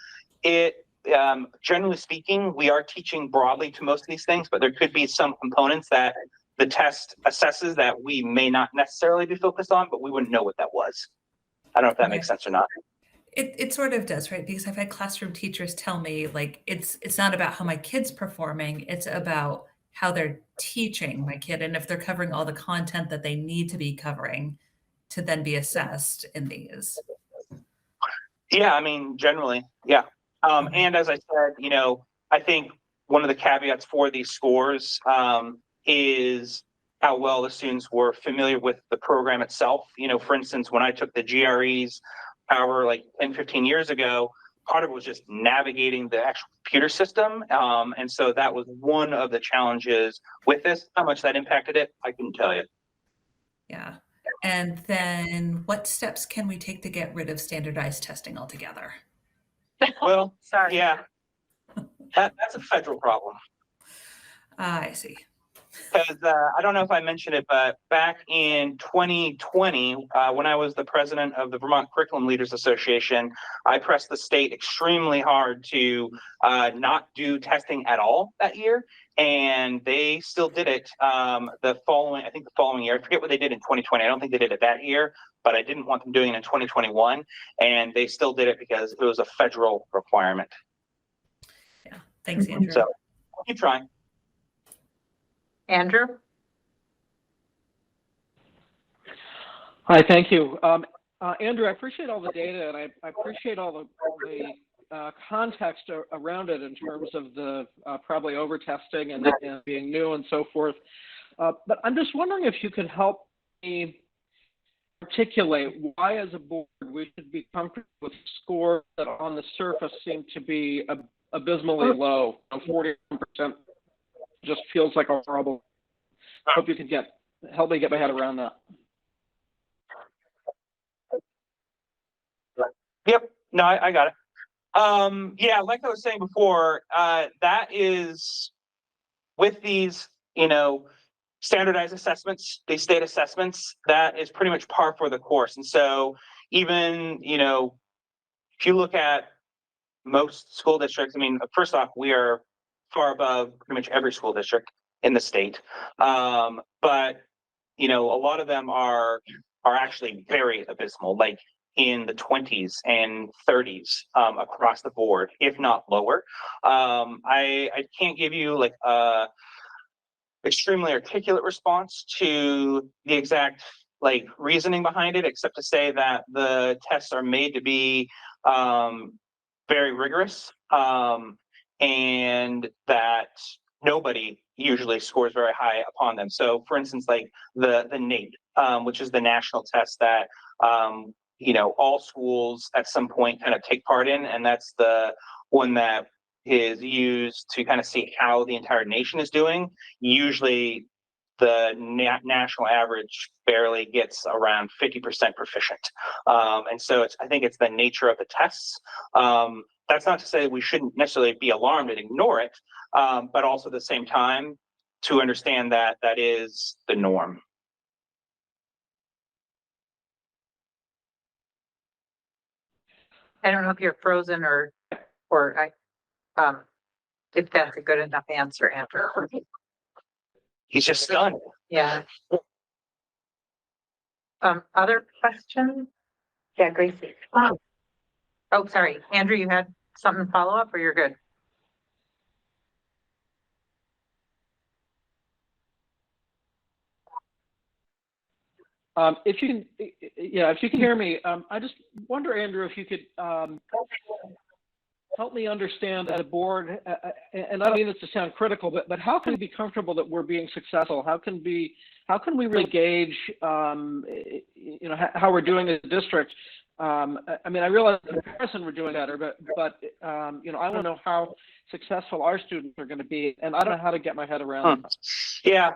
generally speaking, we are teaching broadly to most of these things, but there could be some components that the test assesses that we may not necessarily be focused on, but we wouldn't know what that was. I don't know if that makes sense or not. It sort of does, right? Because I've had classroom teachers tell me, like, it's not about how my kid's performing, it's about how they're teaching my kid and if they're covering all the content that they need to be covering to then be assessed in these. Yeah, I mean, generally, yeah. And as I said, I think one of the caveats for these scores is how well the students were familiar with the program itself. For instance, when I took the GREs, however, like 10, 15 years ago, part of it was just navigating the actual computer system. And so that was one of the challenges with this. How much that impacted it, I couldn't tell you. Yeah. And then what steps can we take to get rid of standardized testing altogether? Well, Sorry. yeah, that's a federal problem. I see. Because I don't know if I mentioned it, but back in 2020, when I was the president of the Vermont Curriculum Leaders Association, I pressed the state extremely hard to not do testing at all that year. And they still did it the following year. I forget what they did in 2020. I don't think they did it that year, but I didn't want them doing it in 2021. And they still did it because it was a federal requirement. Yeah. Thanks, Andrew. So keep trying. Andrew? Hi, thank you. Andrew, I appreciate all the data, and I appreciate all the context around it in terms of the probably over-testing and being new and so forth. But I'm just wondering if you could help me articulate why, as a board, we should be comfortable with scores that on the surface seem to be abysmally low. 41% just feels like a horrible. I hope you can help me get my head around that. Yep. No, I got it. Yeah, like I was saying before, that is with these, standardized assessments, these state assessments, that is pretty much par for the course. And so even, if you look at most school districts, I mean, first off, we are far above pretty much every school district in the state. But, a lot of them are actually very abysmal, like in the 20s and 30s across the board, if not lower. I can't give you like a extremely articulate response to the exact reasoning behind it, except to say that the tests are made to be very rigorous, and that nobody usually scores very high upon them. So for instance, like the NAEP, which is the national test that all schools at some point kind of take part in, and that's the one that is used to kind of see how the entire nation is doing. Usually the national average barely gets around 50% proficient. And so I think it's the nature of the tests. That's not to say we shouldn't necessarily be alarmed and ignore it, but also at the same time to understand that that is the norm. I don't know if you're frozen or if that's a good enough answer, Andrew. He's just stunned. Yeah. Other questions? Yeah, Gracie. Oh, sorry. Andrew, you had something to follow up or you're good? If you can, yeah, if you can hear me, I just wonder, Andrew, if you could help me understand at a board, and I don't mean this to sound critical, but how can we be comfortable that we're being successful? How can we really gauge, you know, how we're doing as a district? I mean, I realize in comparison we're doing better, but you know, I want to know how successful our students are going to be, and I don't know how to get my head around it. Yeah,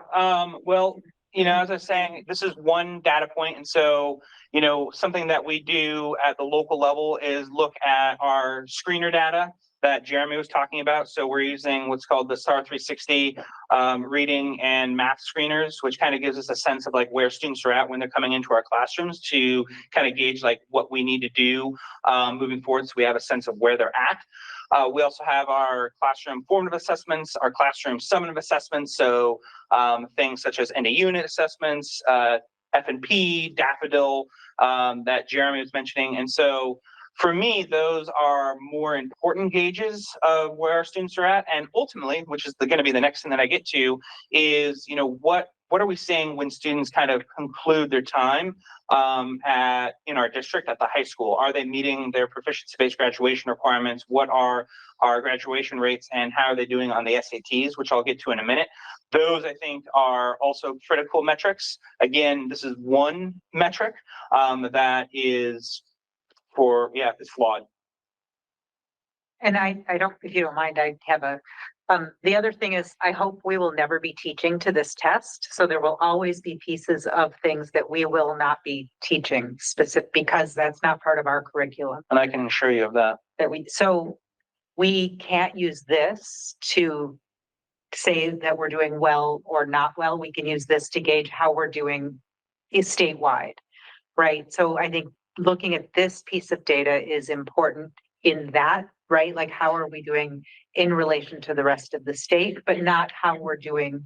well, you know, as I was saying, this is one data point. And so, you know, something that we do at the local level is look at our screener data that Jeremy was talking about. So we're using what's called the STAR 360 reading and math screeners, which kind of gives us a sense of like where students are at when they're coming into our classrooms to kind of gauge like what we need to do moving forward, so we have a sense of where they're at. We also have our classroom formative assessments, our classroom summative assessments. So things such as end of unit assessments, F&P, Daffodil, that Jeremy was mentioning. And so for me, those are more important gauges of where our students are at. And ultimately, which is going to be the next thing that I get to, is, you know, what are we seeing when students kind of conclude their time in our district at the high school? Are they meeting their proficiency-based graduation requirements? What are our graduation rates, and how are they doing on the SATs, which I'll get to in a minute? Those, I think, are also critical metrics. Again, this is one metric that is it's flawed. And I don't, if you don't mind, I have the other thing is, I hope we will never be teaching to this test. So there will always be pieces of things that we will not be teaching specific, because that's not part of our curriculum. And I can assure you of that. So we can't use this to say that we're doing well or not well. We can use this to gauge how we're doing statewide, right? So I think looking at this piece of data is important in that, right? Like, how are we doing in relation to the rest of the state, but not how we're doing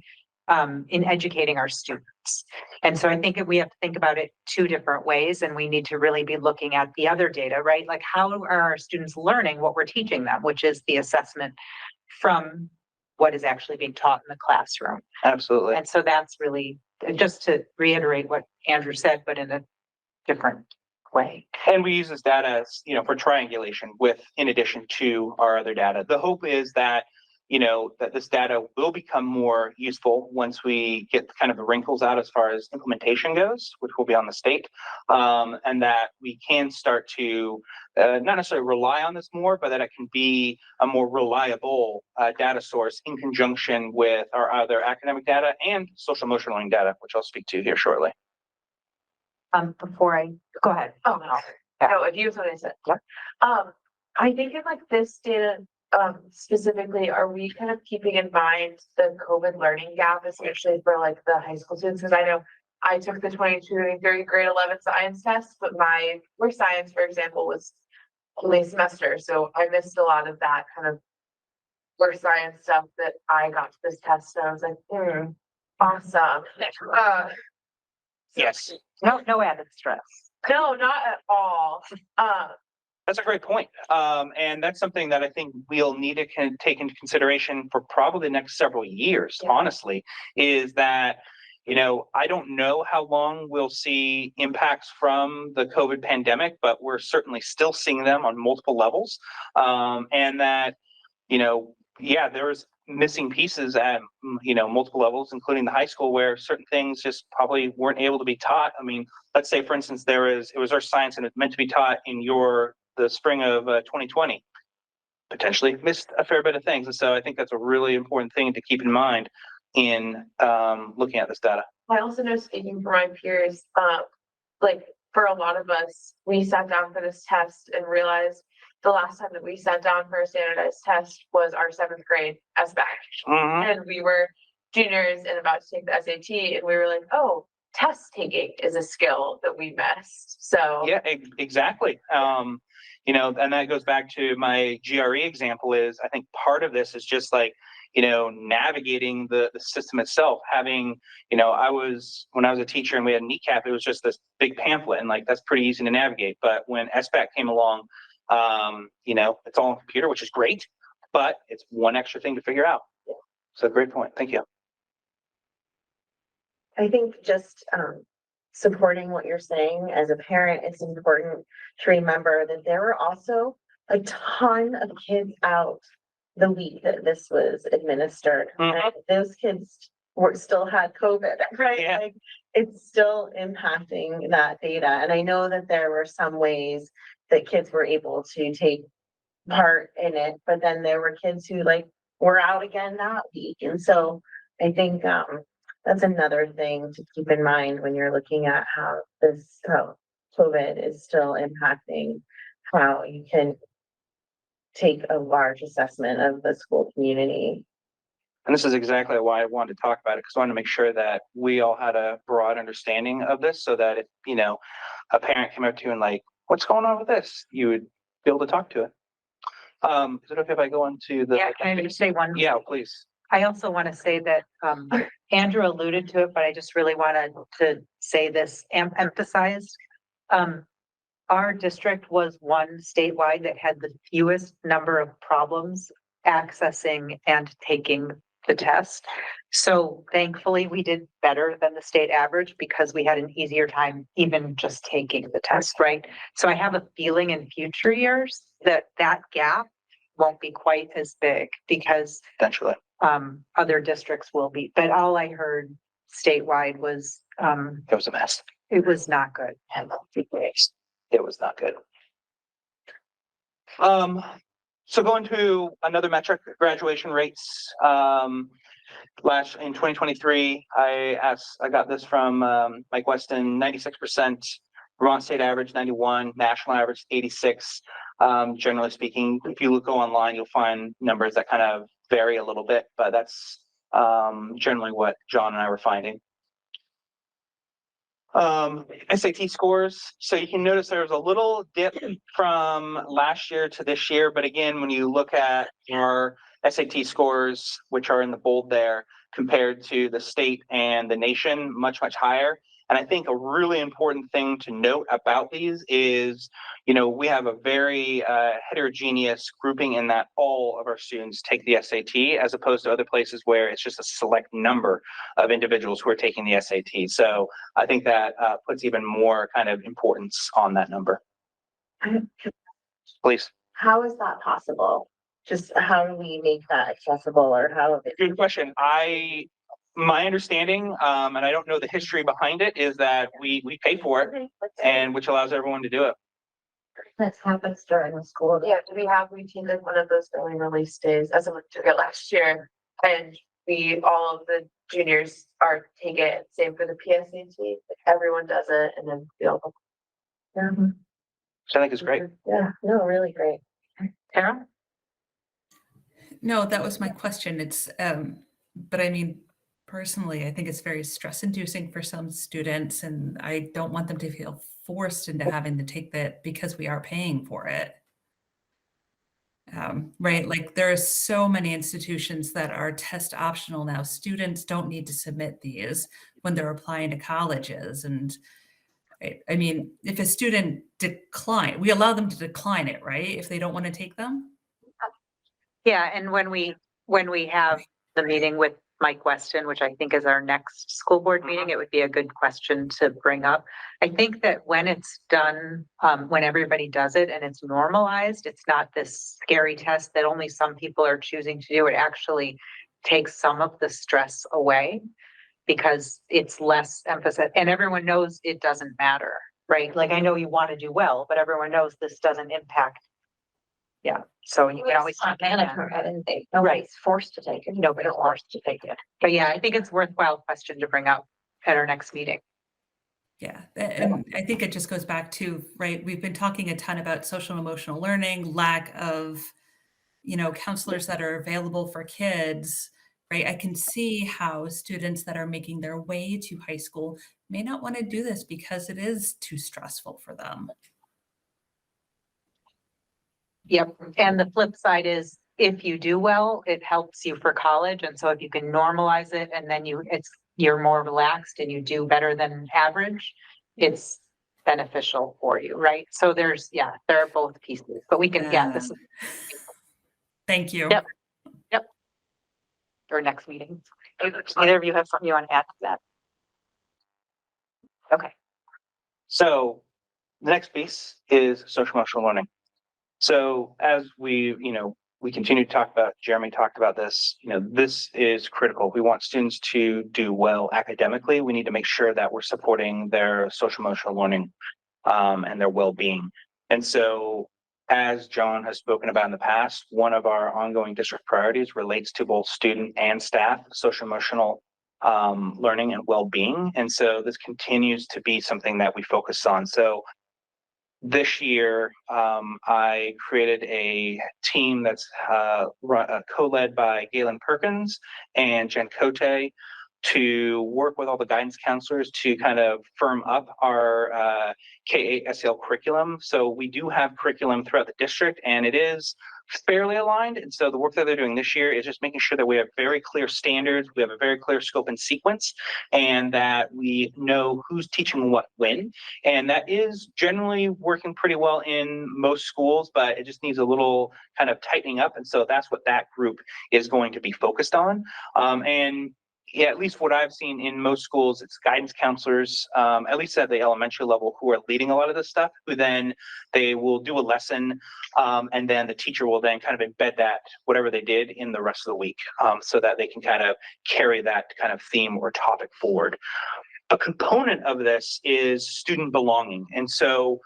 in educating our students. And so I think we have to think about it two different ways, and we need to really be looking at the other data, right? Like, how are our students learning what we're teaching them, which is the assessment from what is actually being taught in the classroom. Absolutely. And so that's really, just to reiterate what Andrew said, but in a different way. And we use this data as, you know, for triangulation in addition to our other data. The hope is that, you know, that this data will become more useful once we get kind of the wrinkles out as far as implementation goes, which will be on the state, and that we can start to not necessarily rely on this more, but that it can be a more reliable data source in conjunction with our other academic data and social emotional learning data, which I'll speak to here shortly. Before I go ahead. Oh, no. No, if you was what I said. Yep. I think in like this data, specifically, are we kind of keeping in mind the COVID learning gap, especially for like the high school students? Because I know I took the 22-23 grade 11 science test, but my core science, for example, was only a semester. So I missed a lot of that kind of core science stuff that I got to this test. So I was like, awesome. Yes. No added stress. No, not at all. That's a great point. And that's something that I think we'll need to take into consideration for probably the next several years, honestly, is that, you know, I don't know how long we'll see impacts from the COVID pandemic, but we're certainly still seeing them on multiple levels. And that, you know, there's missing pieces at, you know, multiple levels, including the high school, where certain things just probably weren't able to be taught. I mean, let's say, for instance, it was our science and it's meant to be taught in the spring of 2020, potentially missed a fair bit of things. And so I think that's a really important thing to keep in mind in looking at this data. I also know, speaking for my peers, like for a lot of us, we sat down for this test and realized the last time that we sat down for a standardized test was our 7th grade SBAC. And we were juniors and about to take the SAT, and we were like, oh, test taking is a skill that we missed. So yeah, exactly. You know, and that goes back to my GRE example. Is I think part of this is just like, you know, navigating the system itself. Having, you know, when I was a teacher and we had NECAP, it was just this big pamphlet, and like that's pretty easy to navigate. But when SBAC came along, you know, it's all on computer, which is great, but it's one extra thing to figure out. So great point. Thank you. I think just supporting what you're saying. As a parent, it's important to remember that there were also a ton of kids out the week that this was administered. Mhm. And those kids still had COVID, right? Yeah. Like, it's still impacting that data. And I know that there were some ways that kids were able to take part in it, but then there were kids who like were out again that week. And so I think that's another thing to keep in mind when you're looking at how COVID is still impacting how you can take a large assessment of the school community. And this is exactly why I wanted to talk about it, because I wanted to make sure that we all had a broad understanding of this, so that if, you know, a parent came up to you and like, what's going on with this? You would be able to talk to it. Is it okay if I go into the? Yeah, can I just say one? Yeah, please. I also want to say that Andrew alluded to it, but I just really wanted to say this, emphasized. Our district was one statewide that had the fewest number of problems accessing and taking the test. So thankfully, we did better than the state average because we had an easier time even just taking the test, right? So I have a feeling in future years that that gap won't be quite as big because Potentially. other districts will be. But all I heard statewide was It was a mess. it was not good. It was not good. So going to another metric, graduation rates. In 2023, I got this from Mike Weston, 96%, Vermont state average 91, national average 86. Generally speaking, if you go online, you'll find numbers that kind of vary a little bit, but that's generally what John and I were finding. SAT scores. So you can notice there was a little dip from last year to this year. But again, when you look at our SAT scores, which are in the bold there, compared to the state and the nation, much, much higher. And I think a really important thing to note about these is, you know, we have a very heterogeneous grouping in that all of our students take the SAT, as opposed to other places where it's just a select number of individuals who are taking the SAT. So I think that puts even more kind of importance on that number. Please. How is that possible? Just how do we make that accessible, or how? Good question. My understanding, and I don't know the history behind it, is that we pay for it, and which allows everyone to do it. That happens during the school. Yeah, we attended one of those early release days as someone took it last year, and all of the juniors are take it. Same for the PSAT. Everyone does it, and then we all. Yeah. So I think it's great. Yeah. No, really great. Tara? No, that was my question. It's, but I mean, personally, I think it's very stress inducing for some students, and I don't want them to feel forced into having to take that because we are paying for it. Right? Like there are so many institutions that are test optional now. Students don't need to submit these when they're applying to colleges. And I mean, if a student we allow them to decline it, right? If they don't want to take them. Yeah, and when we have the meeting with Mike Weston, which I think is our next school board meeting, it would be a good question to bring up. I think that when it's done, when everybody does it and it's normalized, it's not this scary test that only some people are choosing to do. It actually takes some of the stress away because it's less emphasis, and everyone knows it doesn't matter, right? Like I know you want to do well, but everyone knows this doesn't impact. Yeah, so you can always. Nobody's forced to take it. Nobody's forced to take it. But yeah, I think it's a worthwhile question to bring up at our next meeting. Yeah, and I think it just goes back to, right, we've been talking a ton about social and emotional learning, lack of, counselors that are available for kids, right? I can see how students that are making their way to high school may not want to do this because it is too stressful for them. Yep, and the flip side is if you do well, it helps you for college. And so if you can normalize it and then you're more relaxed and you do better than average, it's beneficial for you, right? So there are both pieces, but we can, this. Thank you. Yep. Our next meeting. Either of you have something you want to add to that? Okay. So the next piece is social emotional learning. So as we continue to talk about, Jeremy talked about this, this is critical. We want students to do well academically. We need to make sure that we're supporting their social emotional learning and their well-being. And so as John has spoken about in the past, one of our ongoing district priorities relates to both student and staff social emotional learning and well-being. And so this continues to be something that we focus on. So this year, I created a team that's co-led by Galen Perkins and Jen Cote to work with all the guidance counselors to kind of firm up our K-8 SEL curriculum. So we do have curriculum throughout the district, and it is fairly aligned. And so the work that they're doing this year is just making sure that we have very clear standards, we have a very clear scope and sequence, and that we know who's teaching what when. And that is generally working pretty well in most schools, but it just needs a little kind of tightening up. And so that's what that group is going to be focused on. And yeah, at least what I've seen in most schools, it's guidance counselors, at least at the elementary level, who are leading a lot of this stuff, who then they will do a lesson, and then the teacher will then kind of embed that, whatever they did, in the rest of the week, so that they can kind of carry that kind of theme or topic forward. A component of this is student belonging. And so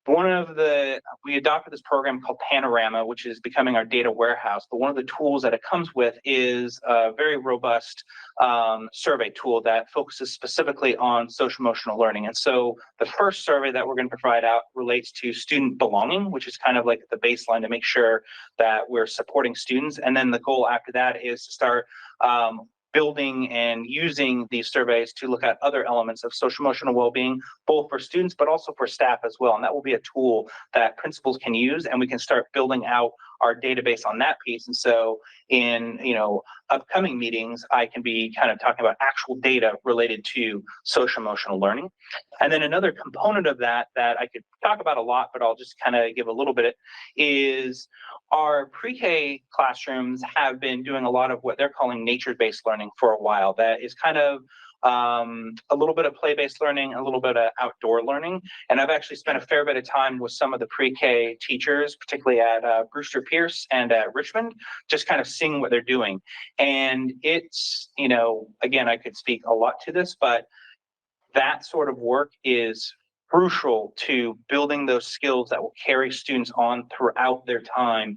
we adopted this program called Panorama, which is becoming our data warehouse. But one of the tools that it comes with is a very robust survey tool that focuses specifically on social emotional learning. And so the first survey that we're going to provide out relates to student belonging, which is kind of like the baseline to make sure that we're supporting students. And then the goal after that is to start building and using these surveys to look at other elements of social emotional well-being, both for students, but also for staff as well. And that will be a tool that principals can use, and we can start building out our database on that piece. And so in, upcoming meetings, I can be kind of talking about actual data related to social emotional learning. And then another component of that I could talk about a lot, but I'll just kind of give a little bit, is our pre-K classrooms have been doing a lot of what they're calling nature-based learning for a while. That is kind of a little bit of play-based learning, a little bit of outdoor learning. And I've actually spent a fair bit of time with some of the pre-K teachers, particularly at Brewster Pierce and at Richmond, just kind of seeing what they're doing. And it's, again, I could speak a lot to this, but that sort of work is crucial to building those skills that will carry students on throughout their time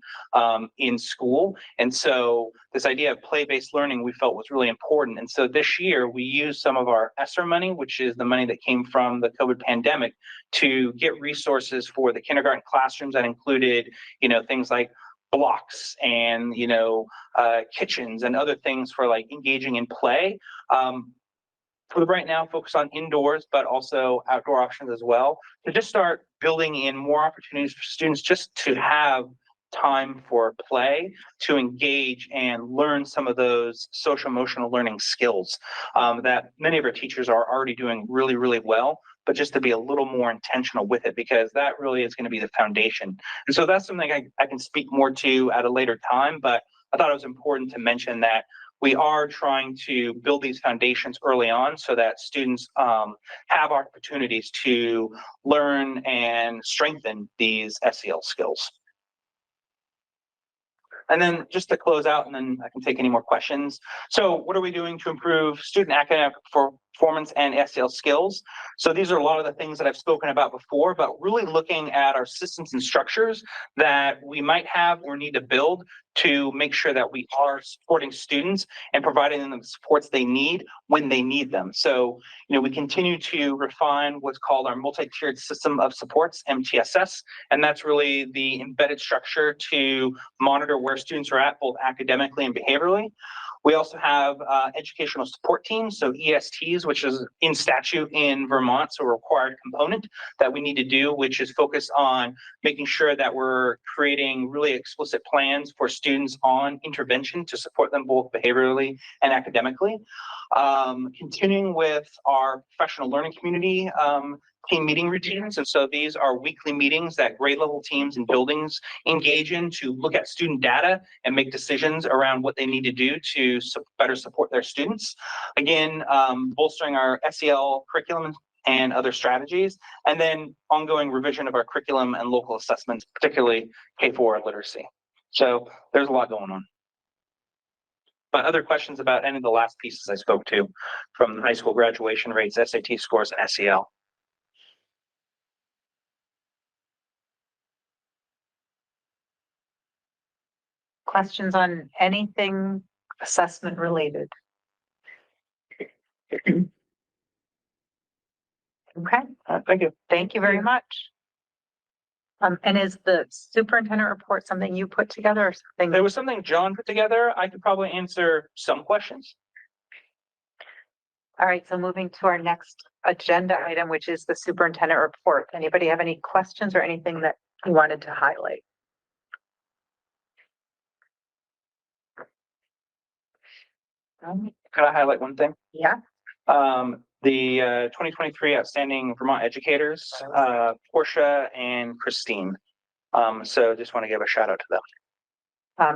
in school. And so this idea of play-based learning we felt was really important. And so this year we used some of our ESSER money, which is the money that came from the COVID pandemic, to get resources for the kindergarten classrooms that included, things like blocks and, kitchens and other things for like engaging in play. For right now, focus on indoors, but also outdoor options as well, to just start building in more opportunities for students just to have time for play, to engage and learn some of those social emotional learning skills that many of our teachers are already doing really, really well, but just to be a little more intentional with it, because that really is going to be the foundation. And so that's something I can speak more to at a later time, but I thought it was important to mention that we are trying to build these foundations early on so that students have opportunities to learn and strengthen these SEL skills. And then just to close out, and then I can take any more questions. So what are we doing to improve student academic performance and SEL skills? So these are a lot of the things that I've spoken about before, but really looking at our systems and structures that we might have or need to build to make sure that we are supporting students and providing them the supports they need when they need them. So, we continue to refine what's called our multi-tiered system of supports, MTSS, and that's really the embedded structure to monitor where students are at, both academically and behaviorally. We also have educational support teams, so ESTs, which is in statute in Vermont, so a required component that we need to do, which is focused on making sure that we're creating really explicit plans for students on intervention to support them both behaviorally and academically. Continuing with our professional learning community team meeting routines. And so these are weekly meetings that grade level teams and buildings engage in to look at student data and make decisions around what they need to do to better support their students. Again, bolstering our SEL curriculum and other strategies, and then ongoing revision of our curriculum and local assessments, particularly K-4 literacy. So there's a lot going on. But other questions about any of the last pieces I spoke to, from high school graduation rates, SAT scores, and SEL? Questions on anything assessment related? Okay, Thank you. thank you very much. And is the superintendent report something you put together or something? There was something John put together. I could probably answer some questions. All right, so moving to our next agenda item, which is the superintendent report. Anybody have any questions or anything that you wanted to highlight? Could I highlight one thing? Yeah, The 2023 outstanding Vermont educators, Portia and Christine. So just want to give a shout out to them.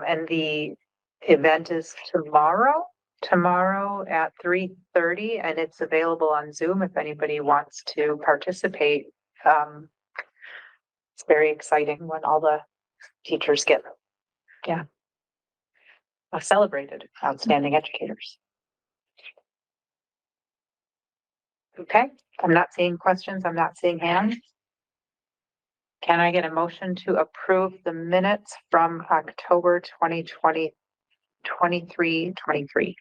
and the event is tomorrow at 3:30, and it's available on Zoom if anybody wants to participate. It's very exciting when all the teachers get, celebrated, outstanding educators. Okay, I'm not seeing questions. I'm not seeing hands. Can I get a motion to approve the minutes from October 2020, 23.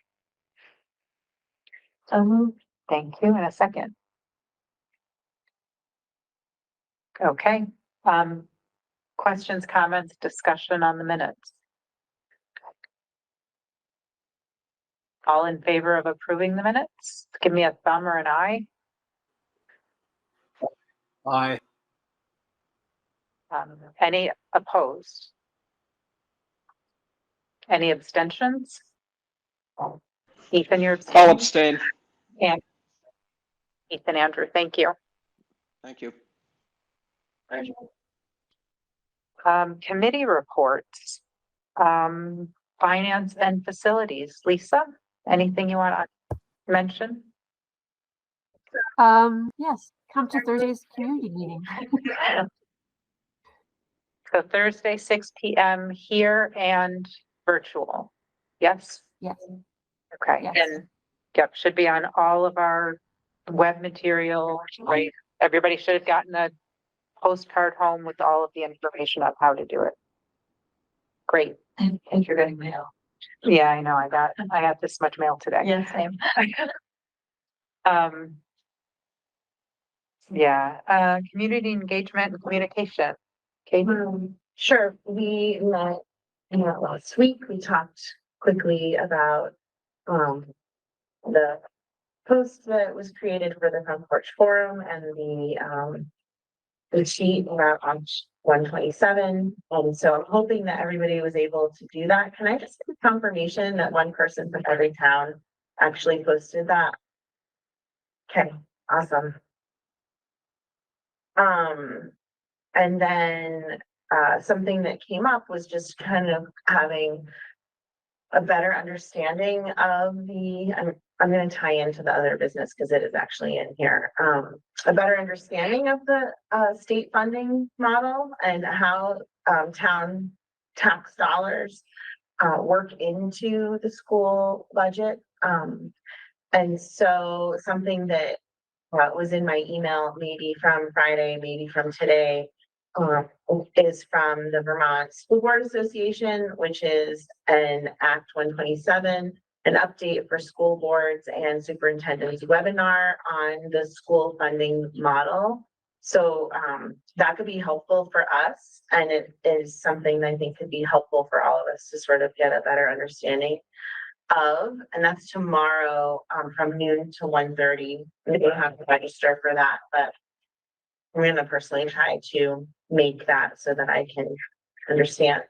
So moved. Thank you. In a second. Okay, questions, comments, discussion on the minutes? All in favor of approving the minutes? Give me a thumb or an eye. Aye. Any opposed? Any abstentions? Ethan, you're I'll abstaining? abstain. And Ethan, Andrew, thank you. Thank you. Committee reports, finance and facilities. Lisa, anything you want to mention? Yes, come to Thursday's community meeting. So Thursday, 6 p.m. here and virtual. Yes? Yes. Okay, Yes. and yep, should be on all of our web material, right? Everybody should have gotten a postcard home with all of the information on how to do it. Great. And you're getting mail. Yeah, I know. I got this much mail today. Yeah, same. Community engagement and communication. Okay. Sure, we met last week. We talked quickly about the post that was created for the Front Porch Forum and the sheet about on 127. And so I'm hoping that everybody was able to do that. Can I just get confirmation that one person from every town actually posted that? Okay, awesome. And then something that came up was just kind of having a better understanding of I'm going to tie into the other business because it is actually in here. A better understanding of the state funding model and how town tax dollars work into the school budget. And so something that was in my email, maybe from Friday, maybe from today, is from the Vermont School Board Association, which is an Act 127, an update for school boards and superintendents webinar on the school funding model. So that could be helpful for us, and it is something that I think could be helpful for all of us to sort of get a better understanding of, and that's tomorrow from noon to 1:30. You don't have to register for that, but I'm going to personally try to make that so that I can understand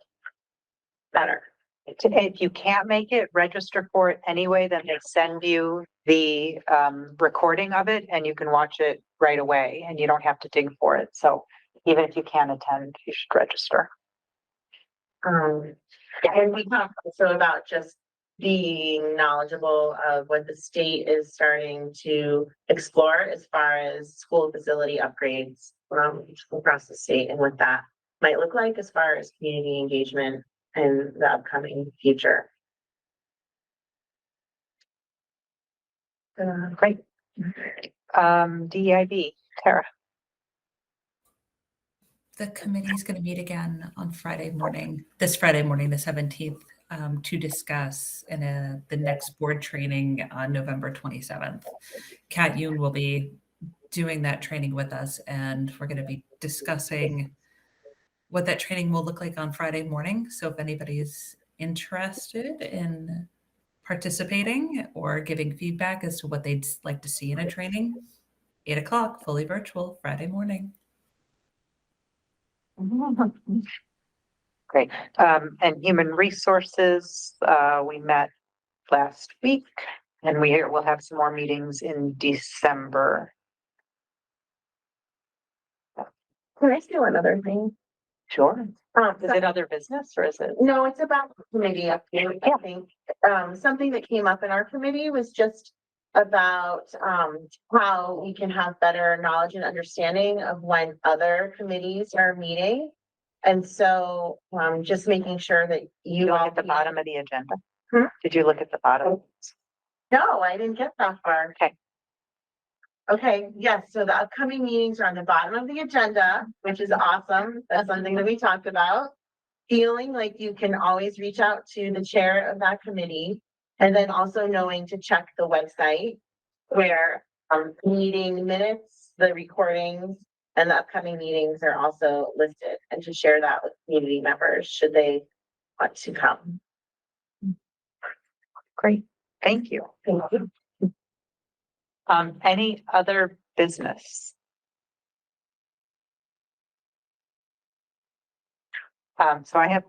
better. If you can't make it, register for it anyway, then they send you the recording of it and you can watch it right away and you don't have to dig for it. So even if you can't attend, you should register. And we talked also about just be knowledgeable of what the state is starting to explore as far as school facility upgrades across the state and what that might look like as far as community engagement in the upcoming future. Great. DEIB, Tara. The committee is going to meet again on Friday morning, this Friday morning, the 17th, to discuss in the next board training on November 27th. Kat Yoon will be doing that training with us, and we're going to be discussing what that training will look like on Friday morning. So if anybody's interested in participating or giving feedback as to what they'd like to see in a training, 8 o'clock, fully virtual, Friday morning. Great. And human resources, we met last week, and we'll have some more meetings in December. Can I say one other thing? Sure. Is it other business or is it? No, it's about committee update, I think. Something that came up in our committee was just about how we can have better knowledge and understanding of when other committees are meeting. And so just making sure that You you look all at the bottom of the agenda? Hmm? Did you look at the bottom? No, I didn't get that far. Okay. Okay, yes, so the upcoming meetings are on the bottom of the agenda, which is awesome. That's something that we talked about. Feeling like you can always reach out to the chair of that committee. And then also knowing to check the website where meeting minutes, the recordings, and the upcoming meetings are also listed, and to share that with community members should they want to come. Great. Thank you. Thank you. Any other business? So I have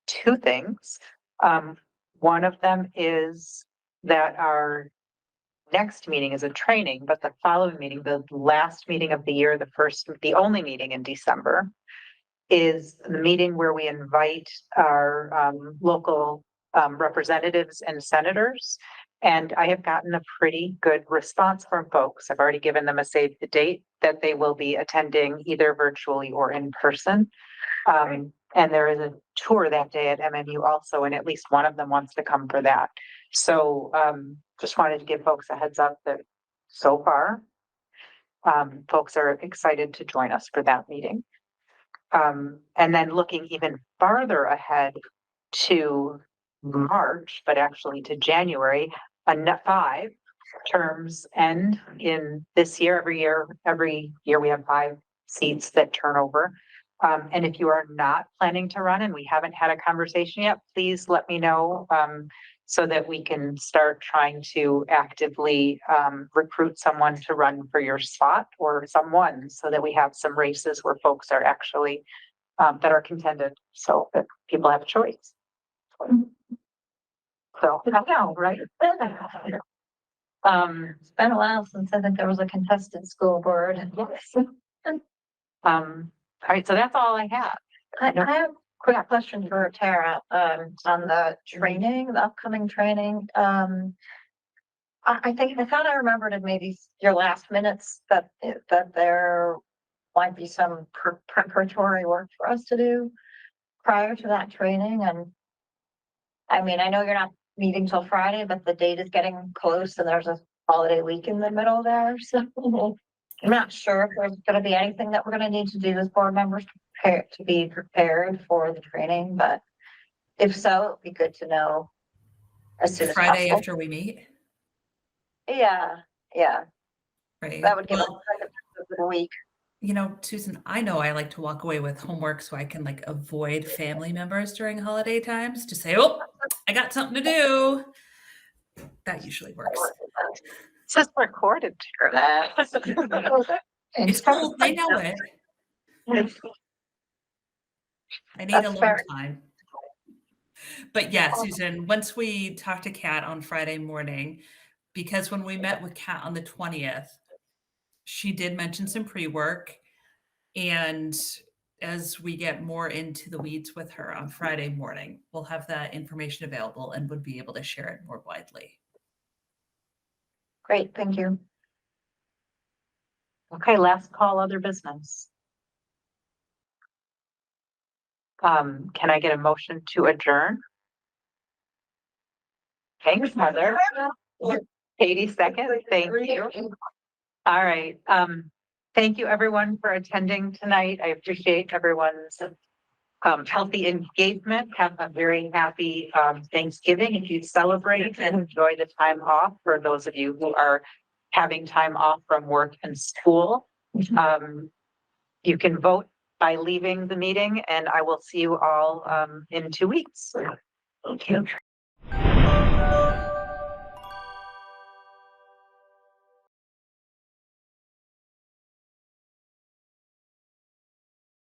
two things. One of them is that our next meeting is a training, but the following meeting, the last meeting of the year, the only meeting in December, is the meeting where we invite our local representatives and senators. And I have gotten a pretty good response from folks. I've already given them a save the date that they will be attending either virtually or in person. And there is a tour that day at MMU also, and at least one of them wants to come for that. So just wanted to give folks a heads up that so far, folks are excited to join us for that meeting. And then looking even farther ahead to March, but actually to January, 5 terms end in this year. Every year we have 5 seats that turn over. And if you are not planning to run and we haven't had a conversation yet, please let me know so that we can start trying to actively recruit someone to run for your spot or someone, so that we have some races where folks are actually that are contended, so that people have a choice. So I know, right? It's been a while since I think there was a contested school board. All right, so that's all I have. I have a quick question for Tara, on the training, the upcoming training. I think, I thought I remembered in maybe your last minutes that there might be some preparatory work for us to do prior to that training. And I mean, I know you're not meeting till Friday, but the date is getting close and there's a holiday week in the middle there, so I'm not sure if there's gonna be anything that we're gonna need to do as board members to be prepared for the training, but if so, it'd be good to know as soon as Friday possible. after we meet, Yeah, right? that would give us Well, a week. you know, Susan, I know I like to walk away with homework so I can like avoid family members during holiday times to say, oh, I got something to do. That usually works. It's just recorded. It's cool. They know it. I need a little time. But yeah, Susan, once we talk to Kat on Friday morning, because when we met with Kat on the 20th, she did mention some pre-work, and as we get more into the weeds with her on Friday morning, we'll have that information available and would be able to share it more widely. Great, thank you. Okay, last call, other business. Can I get a motion to adjourn? Thanks, Heather. Katie, second, thank you. All right, thank you everyone for attending tonight. I appreciate everyone's healthy engagement. Have a very happy Thanksgiving if you celebrate, and enjoy the time off for those of you who are having time off from work and school. You can vote by leaving the meeting, and I will see you all in 2 weeks. Thank you.